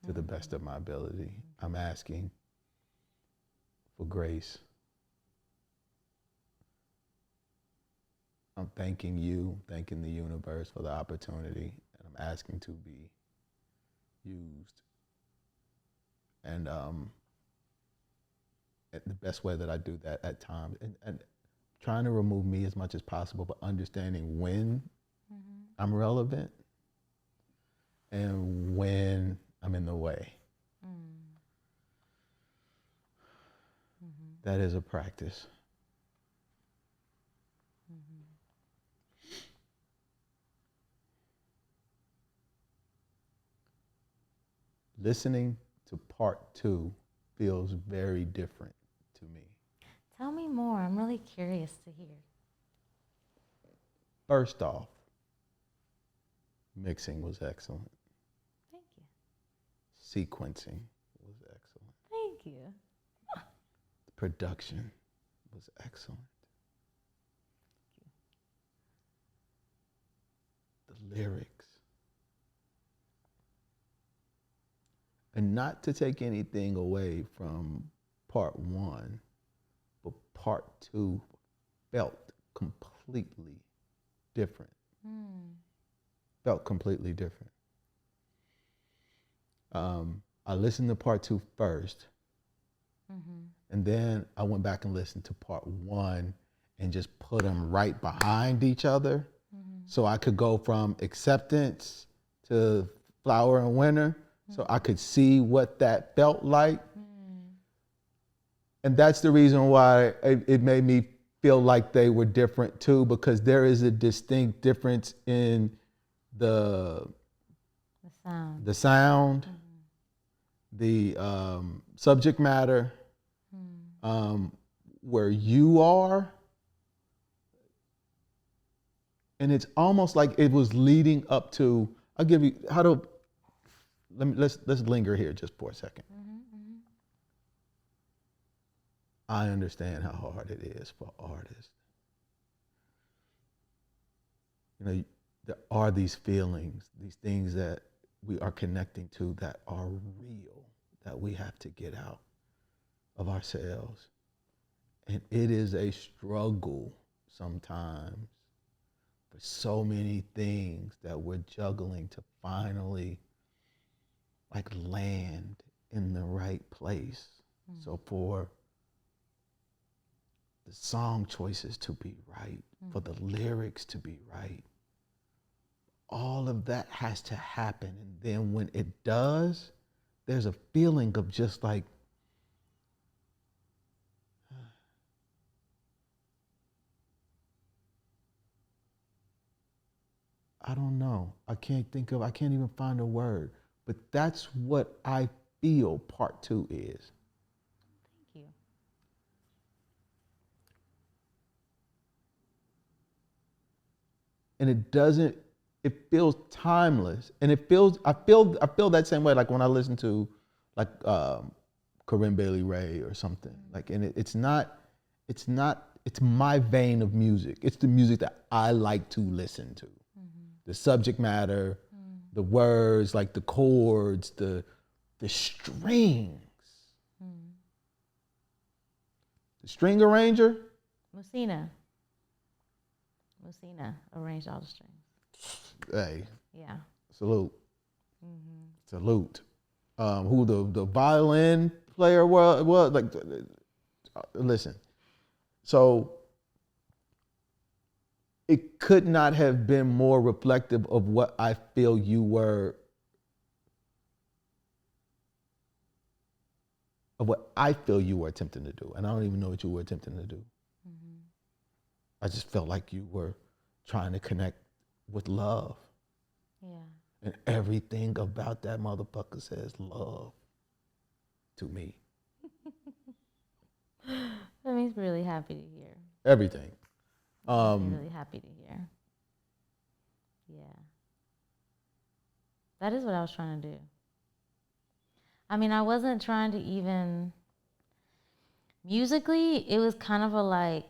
to the best of my ability. I'm asking for grace. I'm thanking you, thanking the universe for the opportunity, and I'm asking to be used. And the best way that I do that at times, and trying to remove me as much as possible, but understanding when I'm relevant and when I'm in the way. That is a practice. Listening to part 2 feels very different to me. Tell me more. I'm really curious to hear. First off, mixing was excellent. Thank you. Sequencing was excellent. Thank you. The production was excellent. The lyrics. And not to take anything away from part 1, but part 2 felt completely different. Felt completely different. I listened to part 2 first, and then I went back and listened to part 1 and just put them right behind each other, so I could go from acceptance to flower and winter, so I could see what that felt like. And that's the reason why it made me feel like they were different too, because there is a distinct difference in the sound, the subject matter, where you are. And it's almost like it was leading up to, let's linger here just for a second. I understand how hard it is for artists. There are these feelings, these things that we are connecting to that are real, that we have to get out of ourselves. And it is a struggle sometimes for so many things that we're juggling to finally like land in the right place. So for the song choices to be right, for the lyrics to be right, all of that has to happen. And then when it does, there's a feeling of just like, I don't know. I can't even find a word. But that's what I feel part 2 is. Thank you. And it feels timeless. And I feel that same way like when I listen to like Corinne Bailey Rae or something. Like, and it's my vein of music. It's the music that I like to listen to. The subject matter, the words, like the chords, the strings. The string arranger. Musina arranged all the strings. Hey. Yeah. Salute. Salute. Who the violin player was like. Listen. So it could not have been more reflective of what I feel you were, of what I feel you were attempting to do. And I don't even know what you were attempting to do. I just felt like you were trying to connect with love. Yeah. And everything about that motherfucker says love to me. That makes me really happy to hear. Everything. I'm really happy to hear. Yeah. That is what I was trying to do. I mean, I wasn't trying to even musically, it was kind of like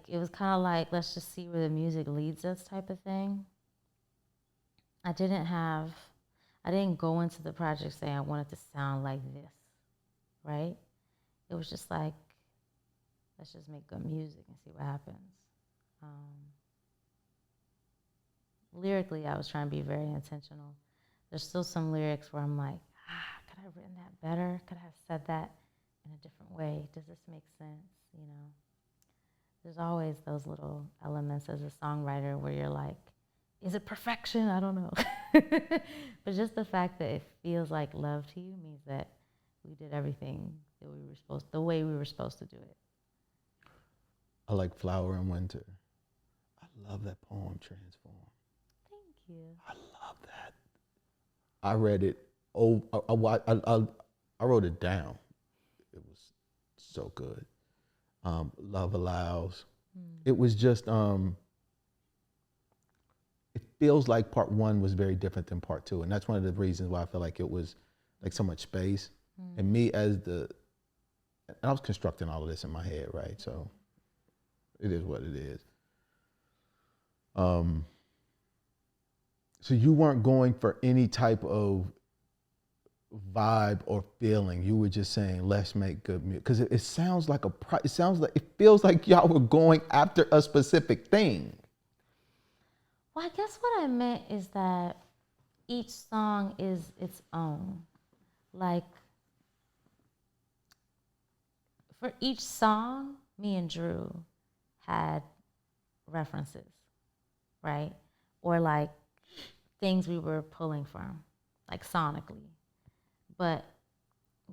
let's just see where the music leads us type of thing. I didn't go into the project saying I wanted to sound like this, right? It was just like, let's just make good music and see what happens. Lyrically, I was trying to be very intentional. There's still some lyrics where I'm like, could I have written that better? Could I have said that in a different way? Does this make sense? You know, there's always those little elements as a songwriter where you're like, is it perfection? I don't know. But just the fact that it feels like love to you means that we did everything that the way we were supposed to do it. I like Flower in Winter. I love that poem, Transform. Thank you. I love that. I read it. I wrote it down. It was so good. Love Allows. It was just, it feels like part 1 was very different than part 2. And that's one of the reasons why I feel like it was like so much space. And me and I was constructing all of this in my head, right? So it is what it is. So you weren't going for any type of vibe or feeling. You were just saying, let's make good music. Because it sounds like it feels like y'all were going after a specific thing. Well, I guess what I meant is that each song is its own. Like, for each song, me and Drew had references, right? Or like things we were pulling from, like sonically. But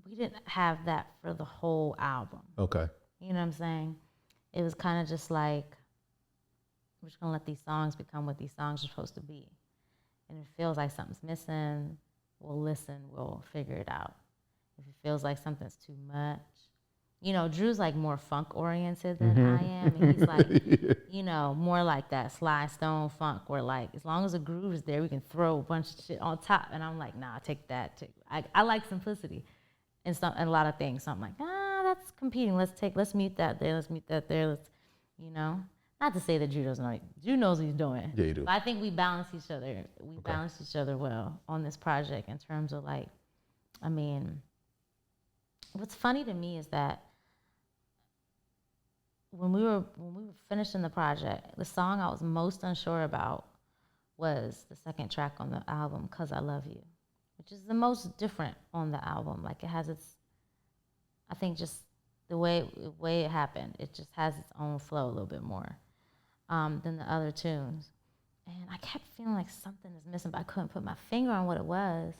we didn't have that for the whole album. Okay. You know what I'm saying? It was kind of just like, we're just going to let these songs become what these songs are supposed to be. And if it feels like something's missing, we'll listen, we'll figure it out. If it feels like something's too much. You know, Drew's like more funk oriented than I am. And he's like, you know, more like that Sly Stone funk where like, as long as the groove is there, we can throw a bunch of shit on top. And I'm like, nah, take that. I like simplicity and a lot of things. So I'm like, that's competing. Let's mute that there. Let's mute that there. You know, not to say that Drew doesn't know. Drew knows what he's doing. Yeah, you do. But I think we balance each other. We balance each other well on this project in terms of like, I mean, what's funny to me is that when we were finishing the project, the song I was most unsure about was the second track on the album, "Cause I Love You," which is the most different on the album. Like it has its, I think just the way it happened, it just has its own flow a little bit more than the other tunes. And I kept feeling like something is missing, but I couldn't put my finger on what it was.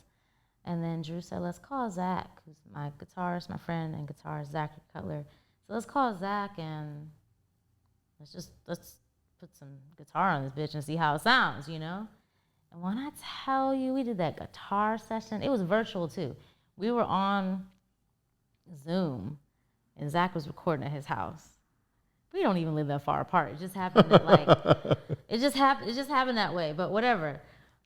And then Drew said, let's call Zach, who's my guitarist, my friend and guitarist, Zachary Cutler. So let's call Zach and let's put some guitar on this bitch and see how it sounds, you know? And when I tell you, we did that guitar session, it was virtual too. We were on Zoom and Zach was recording at his house. We don't even live that far apart. It just happened that like, it just happened that way, but whatever.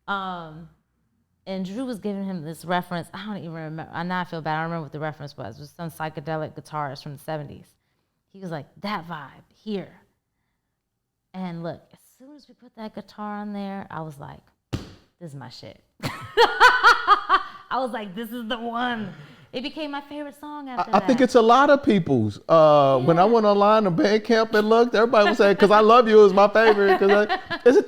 And Drew was giving him this reference. I don't even remember. Now I feel bad. I don't remember what the reference was. It was some psychedelic guitarist from the 70s. He was like, that vibe here. And look, as soon as we put that guitar on there, I was like, this is my shit. I was like, this is the one. It became my favorite song after that. I think it's a lot of people's. When I went online to Bandcamp and looked, everybody was saying, "Cause I Love You" is my favorite.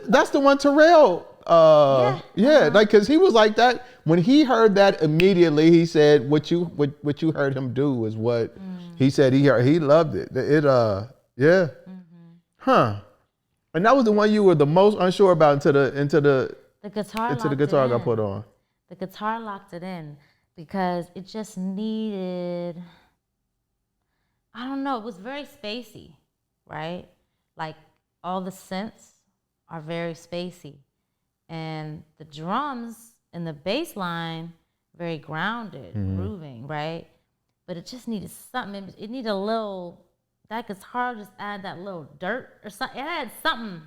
That's the one Terrell. Like, cause he was like that. When he heard that immediately, he said, "What you heard him do is what he said. He loved it. And that was the one you were the most unsure about until the guitar got put on. The guitar locked it in. Because it just needed, I don't know, it was very spacey, right? Like all the synths are very spacey. And the drums and the bass line, very grounded, grooving, right? But it just needed something, it needed a little, that guitar just added that little dirt or something. It had something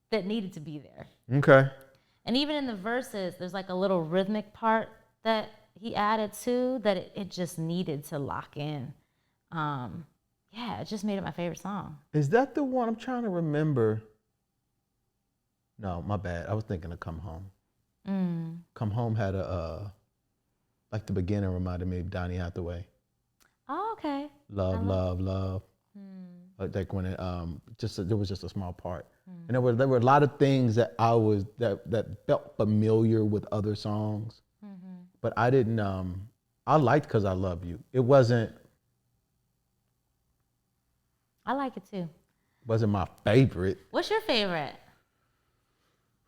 that needed to be there. Okay. And even in the verses, there's like a little rhythmic part that he added too, that it just needed to lock in. It just made it my favorite song. Is that the one? I'm trying to remember. No, my bad. I was thinking of Come Home. Come Home had like the beginning reminded me of Donny Hathaway. Oh, okay. Love. Like when it there was just a small part. And there were a lot of things that that felt familiar with other songs. But I didn't, I liked Cause I Love You. It wasn't. I like it too. Wasn't my favorite. What's your favorite?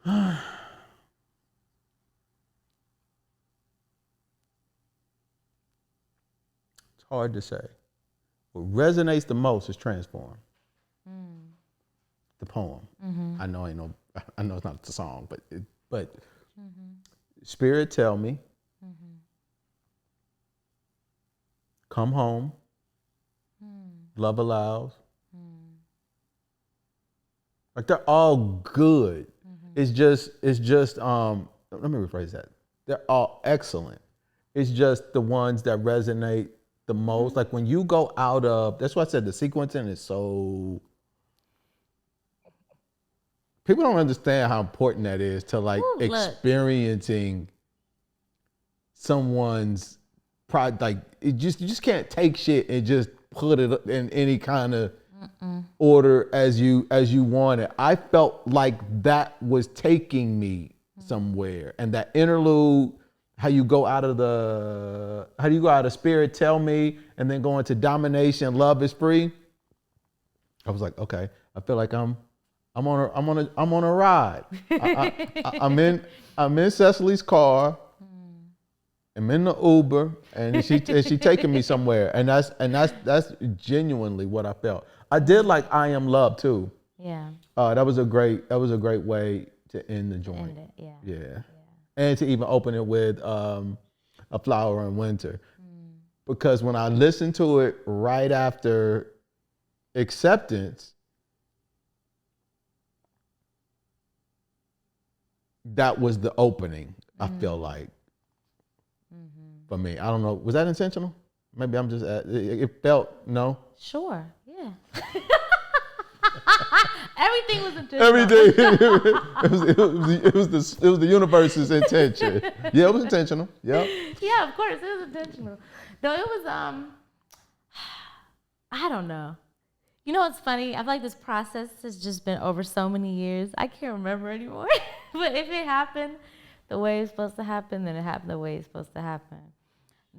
It's hard to say. What resonates the most is Transform. The poem. I know it's not the song, but Spirit Tell Me. Come Home, Love Allows. Like they're all good. It's just let me rephrase that. They're all excellent. It's just the ones that resonate the most. Like when you go out of, that's why I said the sequencing is so, people don't understand how important that is to like experiencing someone's like you just can't take shit and just put it in any kind of order as you want it. I felt like that was taking me somewhere, and that interlude, how you go out of Spirit Tell Me and then go into Domination, Love Is Free. I was like, okay, I feel like I'm on a ride. I'm in Cecily's car. I'm in the Uber, and she taking me somewhere, and that's genuinely what I felt. I did like I Am Love too. Yeah. That was a great way to end the joint. Yeah. And to even open it with A Flower in Winter, because when I listened to it right after Acceptance, that was the opening. I feel like. For me, I don't know. Was that intentional? Maybe I'm just. It felt no. Sure. Yeah. Everything was intentional. Everything. It was the universe's intention. Yeah, it was intentional. Yeah. Yeah, of course, it was intentional. No, it was I don't know. You know what's funny? I feel like this process has just been over so many years. I can't remember anymore. But if it happened the way it's supposed to happen, then it happened the way it's supposed to happen.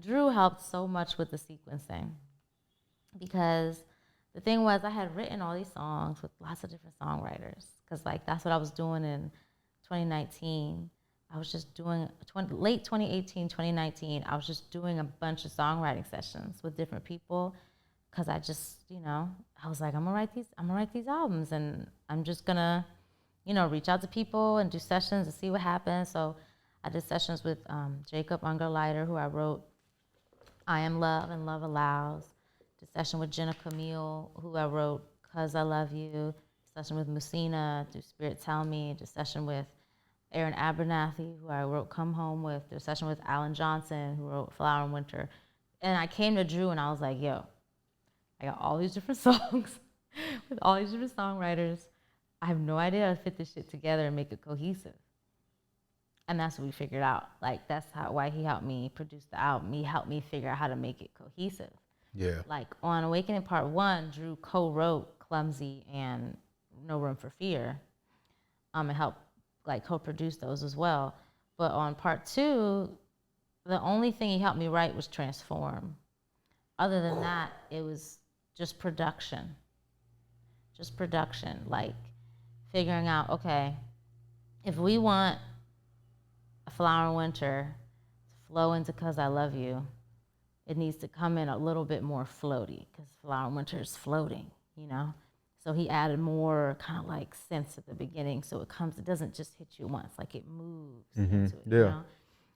Drew helped so much with the sequencing because the thing was I had written all these songs with lots of different songwriters because like that's what I was doing in 2019. I was just doing late 2018, 2019. I was just doing a bunch of songwriting sessions with different people because I just, I was like, I'm gonna write these albums, and I'm just gonna, reach out to people and do sessions and see what happens. So I did sessions with Jacob Ungerleider, who I wrote I Am Love and Love Allows. Did session with Jenna Camille, who I wrote Cause I Love You. Session with Musina, do Spirit Tell Me. Did session with Aaron Abernathy, who I wrote Come Home with. Did a session with Alan Johnson, who wrote Flower in Winter. And I came to Drew and I was like, yo, I got all these different songs with all these different songwriters. I have no idea how to fit this shit together and make it cohesive. And that's what we figured out. Like, that's why he helped me produce the album. He helped me figure out how to make it cohesive. Yeah. Like, on Awakening Part 1, Drew co-wrote Clumsy and No Room for Fear, and helped, like, co-produce those as well. But on Part 2, the only thing he helped me write was Transform. Other than that, it was just production. Just production. Like, figuring out, okay, if we want a Flower in Winter to flow into Cause I Love You, it needs to come in a little bit more floaty because Flower in Winter is floating, So he added more kind of like synths at the beginning, so it doesn't just hit you once, like it moves into it,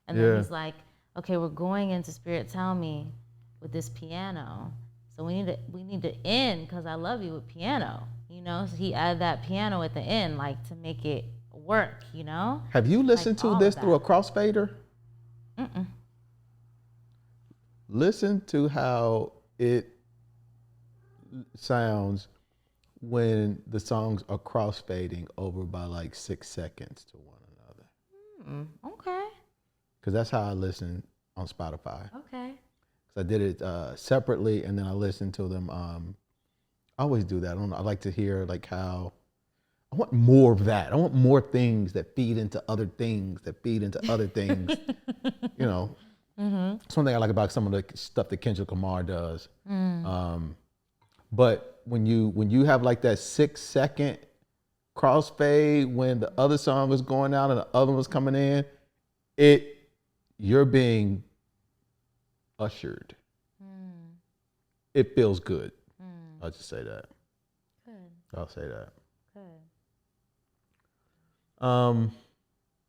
And then he's like, okay, we're going into Spirit Tell Me with this piano, so we need to end Cause I Love You with piano, So he added that piano at the end, like to make it work, Have you listened to this through a crossfader? Mm-mm. Listen to how it sounds when the songs are crossfading over by like 6 seconds to one another. Okay. Because that's how I listen on Spotify. Okay. Because I did it separately, and then I listened to them. I always do that. I don't know. I like to hear like how. I want more of that. I want more things that feed into other things that feed into other things. Something I like about some of the stuff that Kendrick Lamar does. But when you have like that 6 second crossfade when the other song is going out and the other one's coming in, you're being ushered. It feels good. I'll just say that. Good. I'll say that. Good.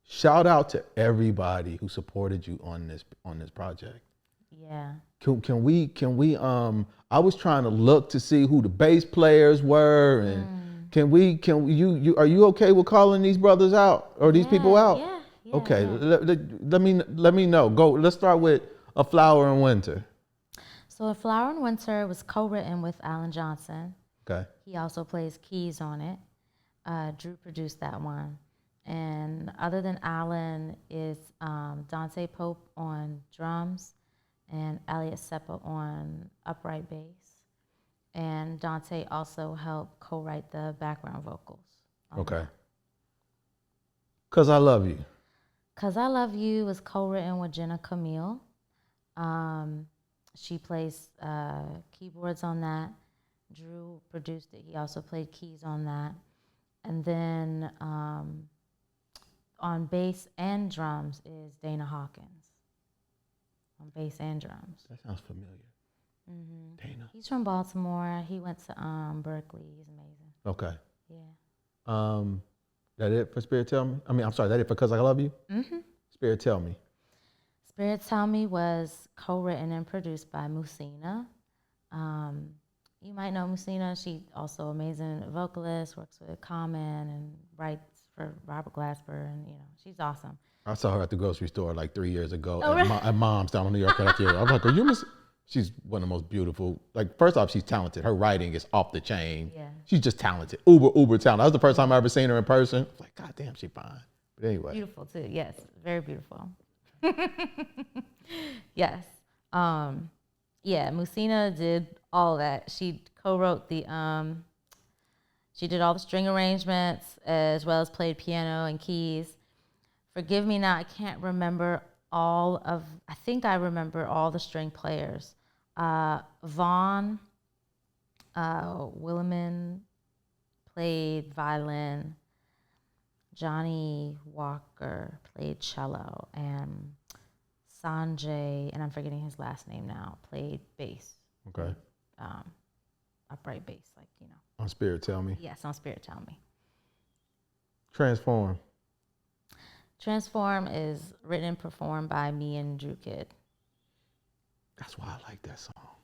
Shout out to everybody who supported you on this project. Yeah. Can we I was trying to look to see who the bass players were, and are you okay with calling these brothers out or these people out? Yeah. Okay. Yeah. Let me know. Go. Let's start with A Flower in Winter. So A Flower in Winter was co-written with Alan Johnson. Okay. He also plays keys on it. Drew produced that one. And other than Alan is Dante Pope on drums and Elliot Seppa on upright bass. And Dante also helped co-write the background vocals. Okay. Cause I Love You. Cause I Love You was co-written with Jenna Camille. She plays keyboards on that. Drew produced it. He also played keys on that. And then on bass and drums is Dana Hawkins. On bass and drums. That sounds familiar. Dana. He's from Baltimore. He went to Berkeley. He's amazing. Okay. Yeah. That it for Spirit Tell Me? That it for Cause I Love You? Spirit Tell Me. Spirit Tell Me was co-written and produced by Musina. You might know Musina. She's also amazing vocalist, works with Common and writes for Robert Glasper, and she's awesome. I saw her at the grocery store like 3 years ago Oh, really? at Mom's down on New York. I was like, are you She's one of the most beautiful. Like, first off, she's talented. Her writing is off the chain. Yeah. She's just talented. Uber talented. That was the first time I ever seen her in person. I was like, God damn, she fine. But anyway. Beautiful too. Yes, very beautiful. Yes. Yeah, Musina did all that. She co-wrote she did all the string arrangements as well as played piano and keys. Forgive me now, I can't remember I think I remember all the string players. Vaughn Williman played violin. Johnny Walker played cello, and Sanjay, and I'm forgetting his last name now, played bass. Okay. Upright bass, like, On Spirit Tell Me. Yes, on Spirit Tell Me. Transform. Transform is written and performed by me and Drew Kidd. That's why I like that song.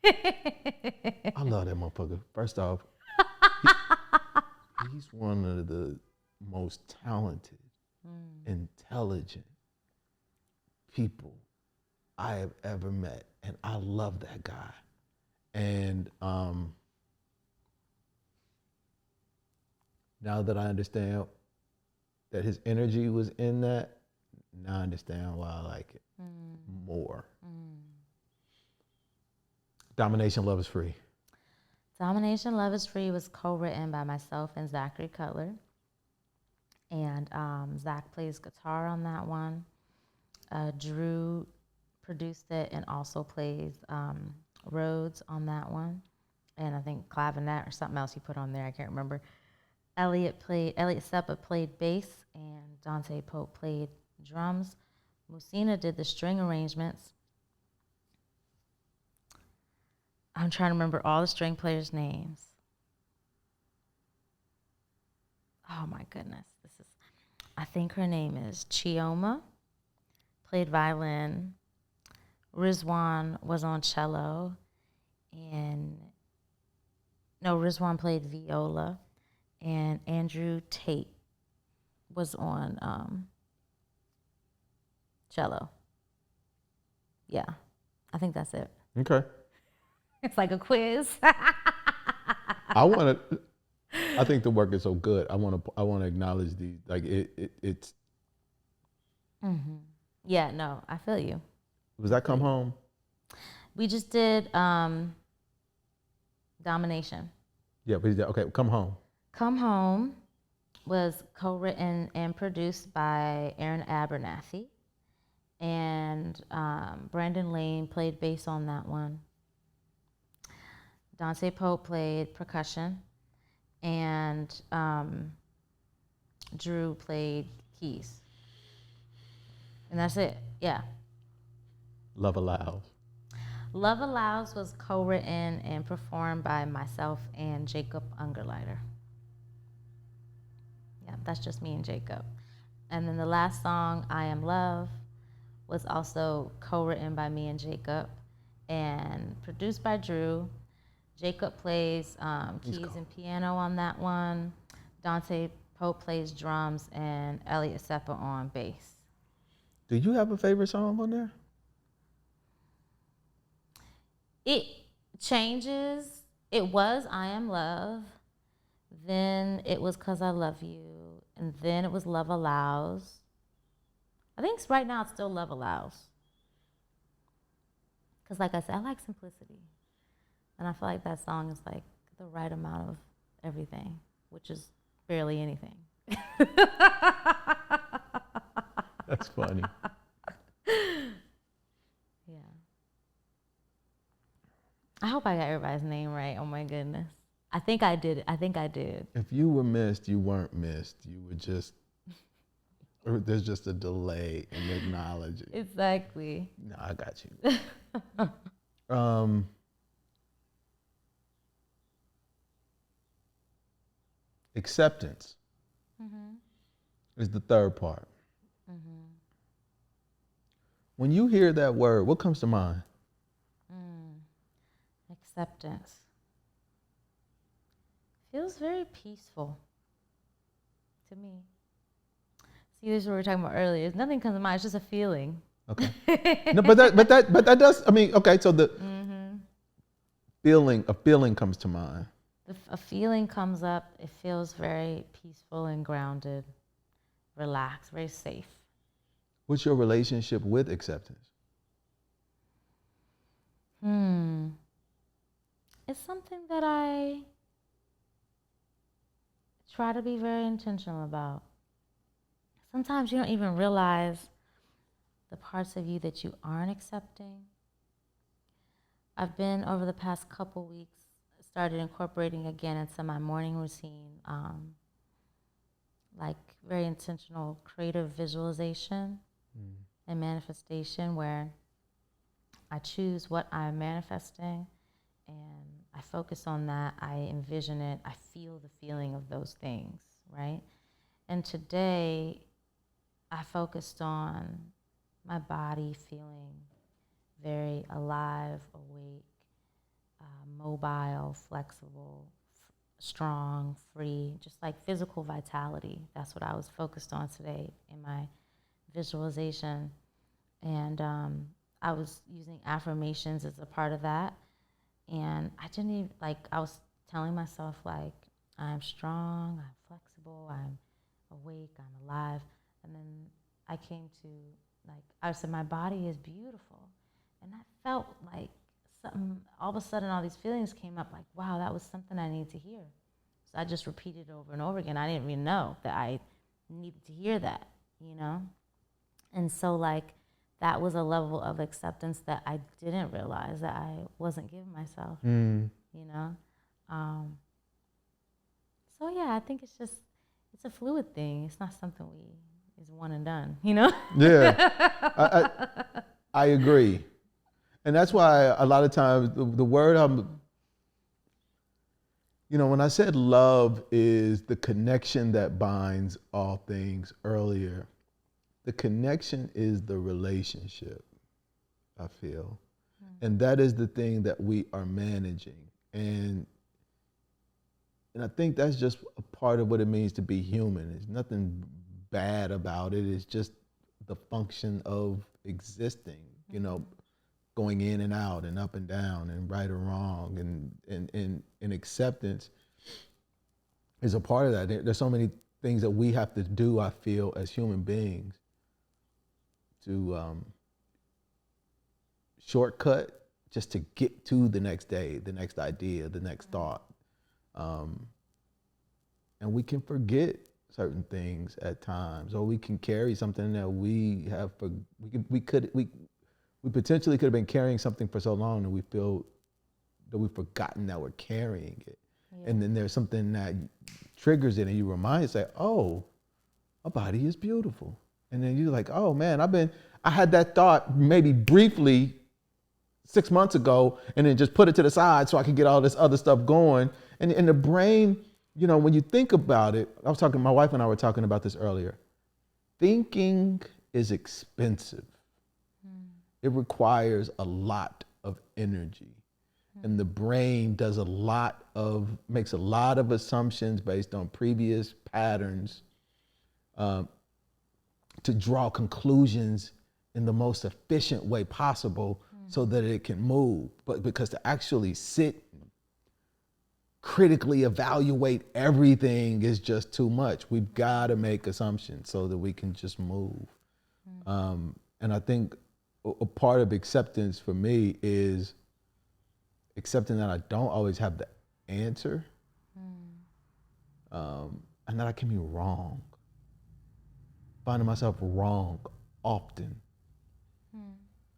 I love that motherfucker. First off, he's one of the most talented, intelligent people I have ever met. And I love that guy. And now that I understand that his energy was in that, now I understand why I like it more. Domination, Love is Free. Domination, Love is Free was co-written by myself and Zachary Cutler. And Zach plays guitar on that one. Drew produced it and also plays Rhodes on that one. And I think clavinet or something else he put on there, I can't remember. Elliot Seppa played bass, and Dante Pope played drums. Musina did the string arrangements. I'm trying to remember all the string players' names. Oh my goodness. I think her name is Chioma, played violin. Rizwan was on cello, Rizwan played viola, and Andrew Tate was on cello. Yeah, I think that's it. Okay. It's like a quiz. I think the work is so good. I want to acknowledge it's. Mm-hmm. Yeah, no, I feel you. Was that Come Home? We just did Domination. Yeah, but okay, Come Home. Come Home was co-written and produced by Aaron Abernathy, and Brandon Lane played bass on that one. Dante Pope played percussion, and Drew played keys. And that's it, yeah. Love Allows. Love Allows was co-written and performed by myself and Jacob Ungerleider. Yeah, that's just me and Jacob. And then the last song, I Am Love, was also co-written by me and Jacob and produced by Drew. Jacob plays keys and piano on that one. Dante Pope plays drums, and Elliot Seppa on bass. Do you have a favorite song on there? It changes. It was I Am Love. Then it was 'Cause I Love You. And then it was Love Allows. I think right now it's still Love Allows. Because like I said, I like simplicity. And I feel like that song is like the right amount of everything, which is barely anything. That's funny. Yeah. I hope I got everybody's name right. Oh my goodness. I think I did. If you were missed, you weren't missed. You were just, or there's just a delay in acknowledging. Exactly. No, I got you. Acceptance is the third part. When you hear that word, what comes to mind? Acceptance. Feels very peaceful to me. See, this is what we were talking about earlier. Nothing comes to mind. It's just a feeling. Okay. No, but that does. I mean, okay. So the a feeling comes to mind. A feeling comes up. It feels very peaceful and grounded, relaxed, very safe. What's your relationship with acceptance? It's something that I try to be very intentional about. Sometimes you don't even realize the parts of you that you aren't accepting. I've been, over the past couple weeks, started incorporating again into my morning routine, like very intentional creative visualization and manifestation, where I choose what I'm manifesting and I focus on that. I envision it. I feel the feeling of those things, right? And today I focused on my body feeling very alive, awake, mobile, flexible, strong, free, just like physical vitality. That's what I was focused on today in my visualization. And I was using affirmations as a part of that. And I didn't even, I was telling myself, I'm strong, I'm flexible, I'm awake, I'm alive. And then I came to, I said, my body is beautiful. And I felt like something, all of a sudden all these feelings came up, wow, that was something I needed to hear. So I just repeated it over and over again. I didn't even know that I needed to hear that, And so that was a level of acceptance that I didn't realize that I wasn't giving myself, So yeah, I think it's a fluid thing. It's not something is one and done, Yeah, I agree. And that's why a lot of times the word when I said love is the connection that binds all things earlier, the connection is the relationship, I feel. And that is the thing that we are managing. And I think that's just a part of what it means to be human. There's nothing bad about it. It's just the function of existing, going in and out and up and down and right or wrong. And acceptance is a part of that. There's so many things that we have to do, I feel, as human beings to shortcut just to get to the next day, the next idea, the next thought. And we can forget certain things at times, or we can carry something that we potentially could have been carrying something for so long that we feel that we've forgotten that we're carrying it. Yeah. And then there's something that triggers it and you remind yourself, oh, my body is beautiful. And then you're like, oh man, I had that thought maybe briefly 6 months ago and then just put it to the side so I could get all this other stuff going. And the brain, when you think about it, my wife and I were talking about this earlier. Thinking is expensive. It requires a lot of energy. And the brain makes a lot of assumptions based on previous patterns to draw conclusions in the most efficient way possible so that it can move. But because to actually sit, critically evaluate everything is just too much. We've got to make assumptions so that we can just move. And I think a part of acceptance for me is accepting that I don't always have the answer, and that I can be wrong. Finding myself wrong often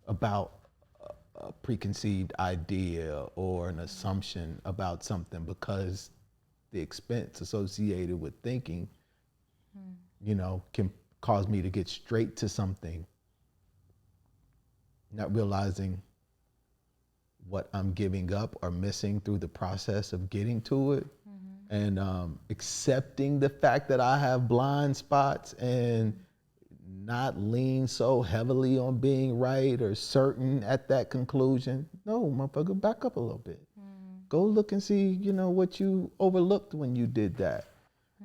about a preconceived idea or an assumption about something because the expense associated with thinking, can cause me to get straight to something, not realizing what I'm giving up or missing through the process of getting to it. And accepting the fact that I have blind spots and not lean so heavily on being right or certain at that conclusion. No, motherfucker, back up a little bit. Go look and see, what you overlooked when you did that.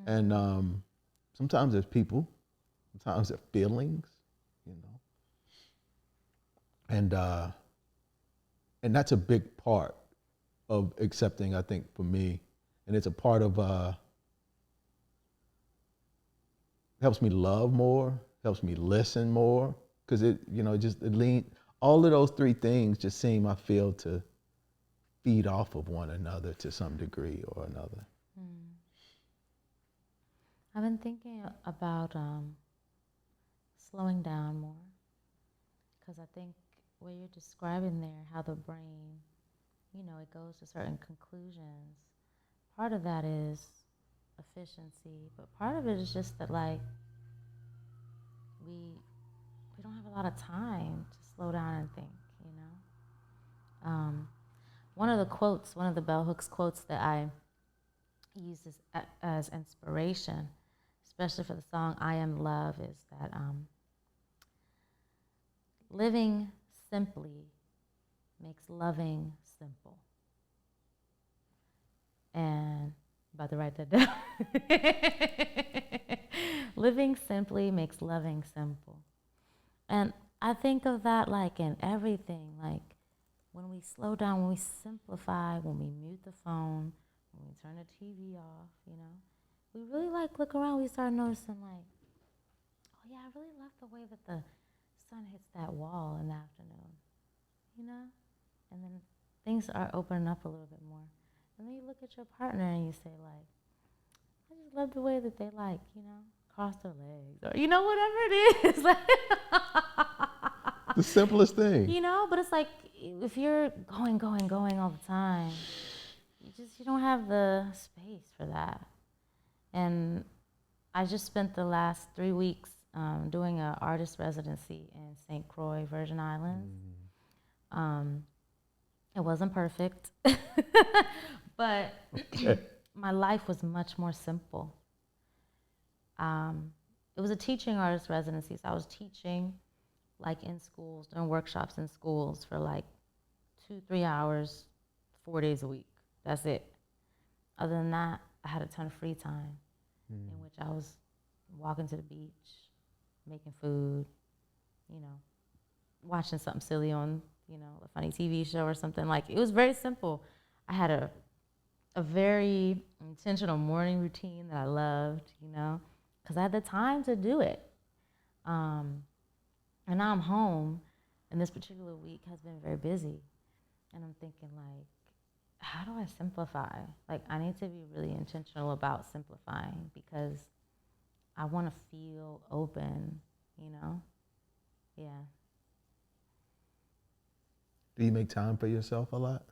And sometimes there's people, sometimes there's feelings, And that's a big part of accepting, I think, for me. And it's a part of, helps me love more, helps me listen more. Because all of those three things just seem, I feel, to feed off of one another to some degree or another. I've been thinking about slowing down more, because I think what you're describing there, how the brain, it goes to certain conclusions. Part of that is efficiency, but part of it is just that, like, we don't have a lot of time to slow down and think, One of the bell hooks quotes that I use as inspiration, especially for the song I Am Love, is that living simply makes loving simple. And I'm about to write that down. Living simply makes loving simple. And I think of that like in everything, like when we slow down, when we simplify, when we mute the phone, when we turn the TV off, we really look around, we start noticing like, oh yeah, I really love the way that the sun hits that wall in the afternoon, and then things are opening up a little bit more. And then you look at your partner and you say like, I just love the way that they cross their legs, or whatever it is. The simplest thing. But it's like, if you're going all the time, you don't have the space for that. And I just spent the last 3 weeks doing an artist residency in St. Croix, Virgin Islands. It wasn't perfect, but my life was much more simple. It was a teaching artist residency, so I was teaching like in schools, doing workshops in schools for like 2-3 hours, 4 days a week. That's it. Other than that, I had a ton of free time in which I was walking to the beach, making food, watching something silly on, a funny TV show or something. Like, it was very simple. I had a very intentional morning routine that I loved, because I had the time to do it. And now I'm home, and this particular week has been very busy. And I'm thinking, like, how do I simplify? Like, I need to be really intentional about simplifying, because I want to feel open, Yeah. Do you make time for yourself a lot?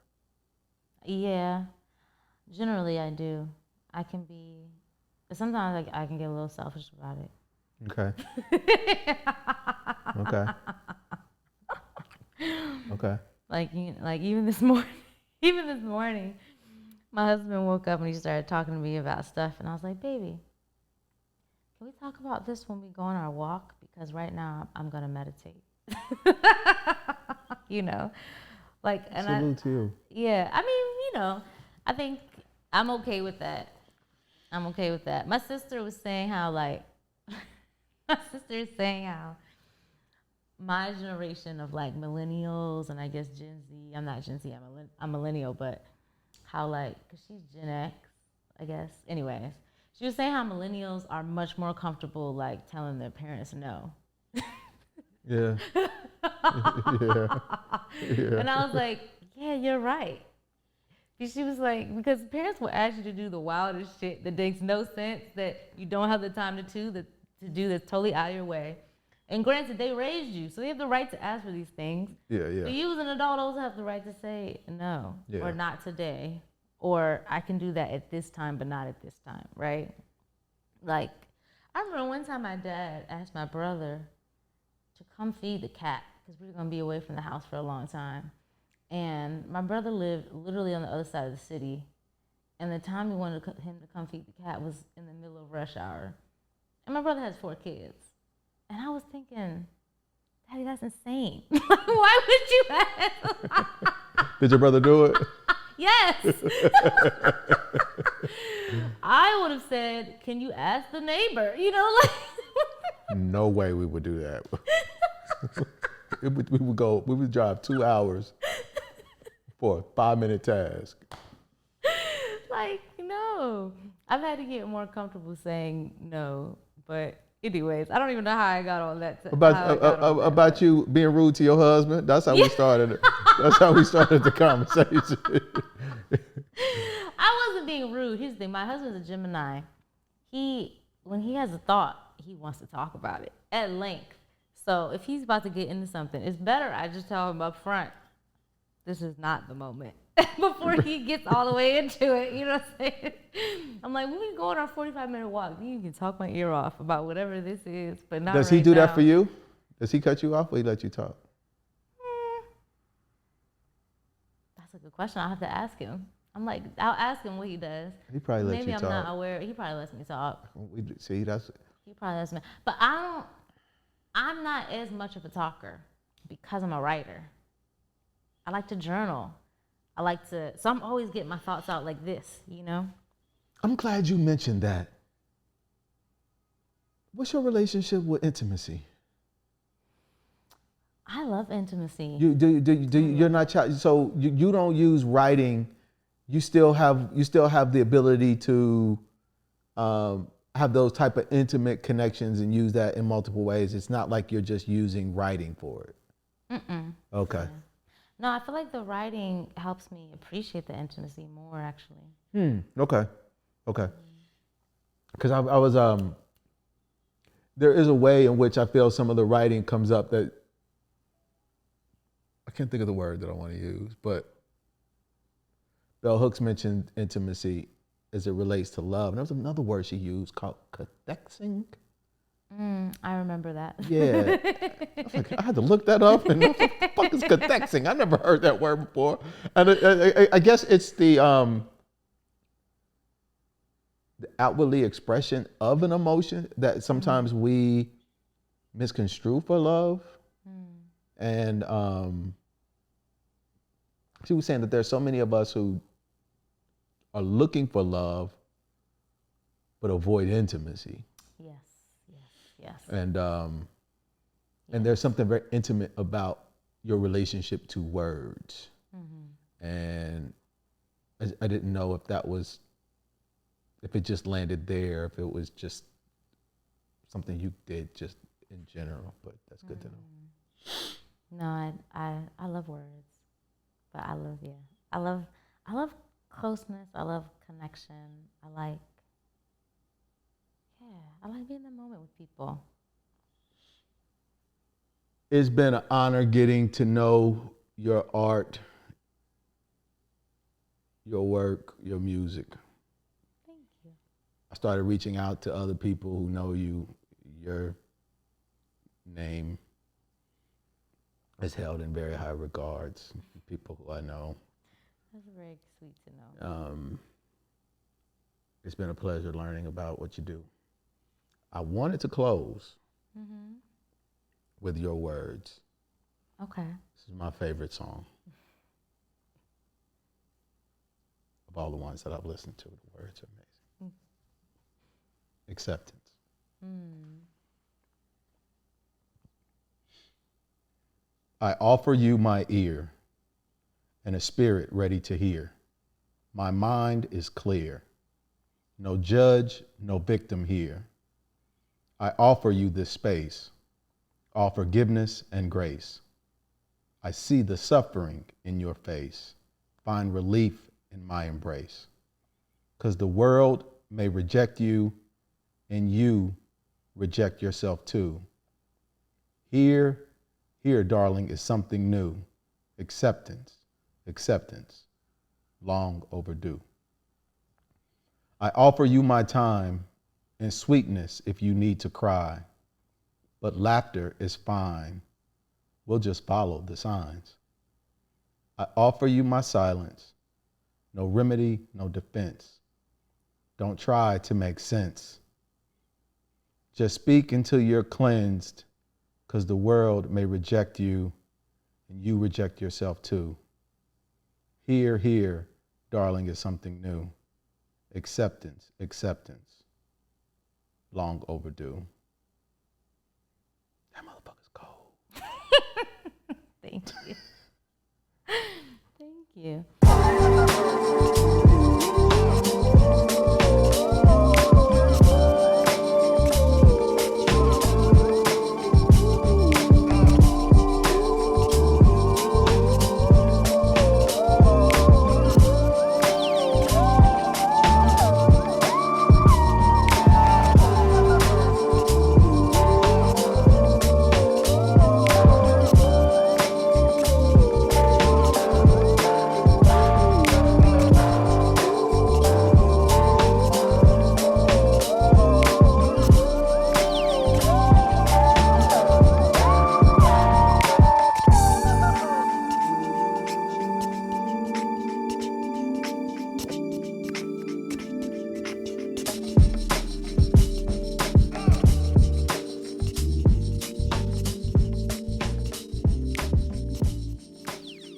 Yeah. Generally, I do. I can be, but sometimes I can get a little selfish about it. Okay. Okay. Like even this morning, my husband woke up and he started talking to me about stuff, and I was like, baby, can we talk about this when we go on our walk? Because right now I'm gonna meditate. Like, and Salute to you. Yeah, I mean, I think I'm okay with that. My sister was saying how my generation of like millennials, and I guess Gen Z, I'm not Gen Z, I'm millennial, but how because she's Gen X, I guess. Anyways, she was saying how millennials are much more comfortable like telling their parents no. Yeah. Yeah. And I was like, yeah, you're right. She was like, because parents will ask you to do the wildest shit that makes no sense, that you don't have the time to do, that's totally out of your way. And granted, they raised you, so they have the right to ask for these things. Yeah. But you as an adult also have the right to say no, or not today, or I can do that at this time, but not at this time, right? Like, I remember one time my dad asked my brother to come feed the cat, because we were going to be away from the house for a long time. And my brother lived literally on the other side of the city. And the time he wanted him to come feed the cat was in the middle of rush hour. And my brother has 4 kids. And I was thinking, Daddy, that's insane. Why would you ask? Did your brother do it? Yes. I would have said, can you ask the neighbor? No way we would do that. We would drive 2 hours for a 5-minute task. Like, no. I've had to get more comfortable saying no. But anyways, I don't even know how I got on that. About you being rude to your husband. That's how we started it. That's how we started the conversation. I wasn't being rude. Here's the thing. My husband's a Gemini. When he has a thought, he wants to talk about it at length. So if he's about to get into something, it's better I just tell him up front, this is not the moment. Before he gets all the way into it, you know what I'm saying? I'm like, when we go on our 45-minute walk, you can talk my ear off about whatever this is, but not Does he right do now. that for you? Does he cut you off or he let you talk? That's a good question. I'll have to ask him. I'll ask him what he does. He probably lets Maybe you I'm talk. not aware. He probably lets me talk. See, that's... He probably lets me. But I'm not as much of a talker because I'm a writer. I like to journal. So I'm always getting my thoughts out like this, you know? I'm glad you mentioned that. What's your relationship with intimacy? I love intimacy. You're not so you don't use writing. You still have the ability to have those type of intimate connections and use that in multiple ways. It's not like you're just using writing for it. Mm-mm. Okay. Yeah. No, I feel like the writing helps me appreciate the intimacy more, actually. Okay. Because I was there is a way in which I feel some of the writing comes up that I can't think of the word that I want to use, but Bell Hooks mentioned intimacy as it relates to love. And there was another word she used called cathexing. I remember that. Yeah. I was like, I had to look that up. And what the fuck is cathexing? I never heard that word before. And I guess it's the outwardly expression of an emotion that sometimes we misconstrue for love. And she was saying that there's so many of us who are looking for love, but avoid intimacy. Yes. And there's something very intimate about your relationship to words. And I didn't know if it just landed there, if it was just something you did just in general, but that's good to know. No, I love words, but I love closeness. I love connection. I like being in the moment with people. It's been an honor getting to know your art, your work, your music. Thank you. I started reaching out to other people who know you. Your name is held in very high regards. People who I know. That's very sweet to know. It's been a pleasure learning about what you do. I wanted to close with your words. Okay. This is my favorite song. Of all the ones that I've listened to, the words are amazing. Acceptance. I offer you my ear and a spirit ready to hear. My mind is clear. No judge, no victim here. I offer you this space, all forgiveness and grace. I see the suffering in your face, find relief in my embrace. 'Cause the world may reject you and you reject yourself too. Here, darling, is something new. Acceptance, long overdue. I offer you my time and sweetness if you need to cry, but laughter is fine. We'll just follow the signs. I offer you my silence, no remedy, no defense. Don't try to make sense. Just speak until you're cleansed, 'cause the world may reject you and you reject yourself too. Here, darling, is something new. Acceptance, long overdue. That motherfucker's cold. you.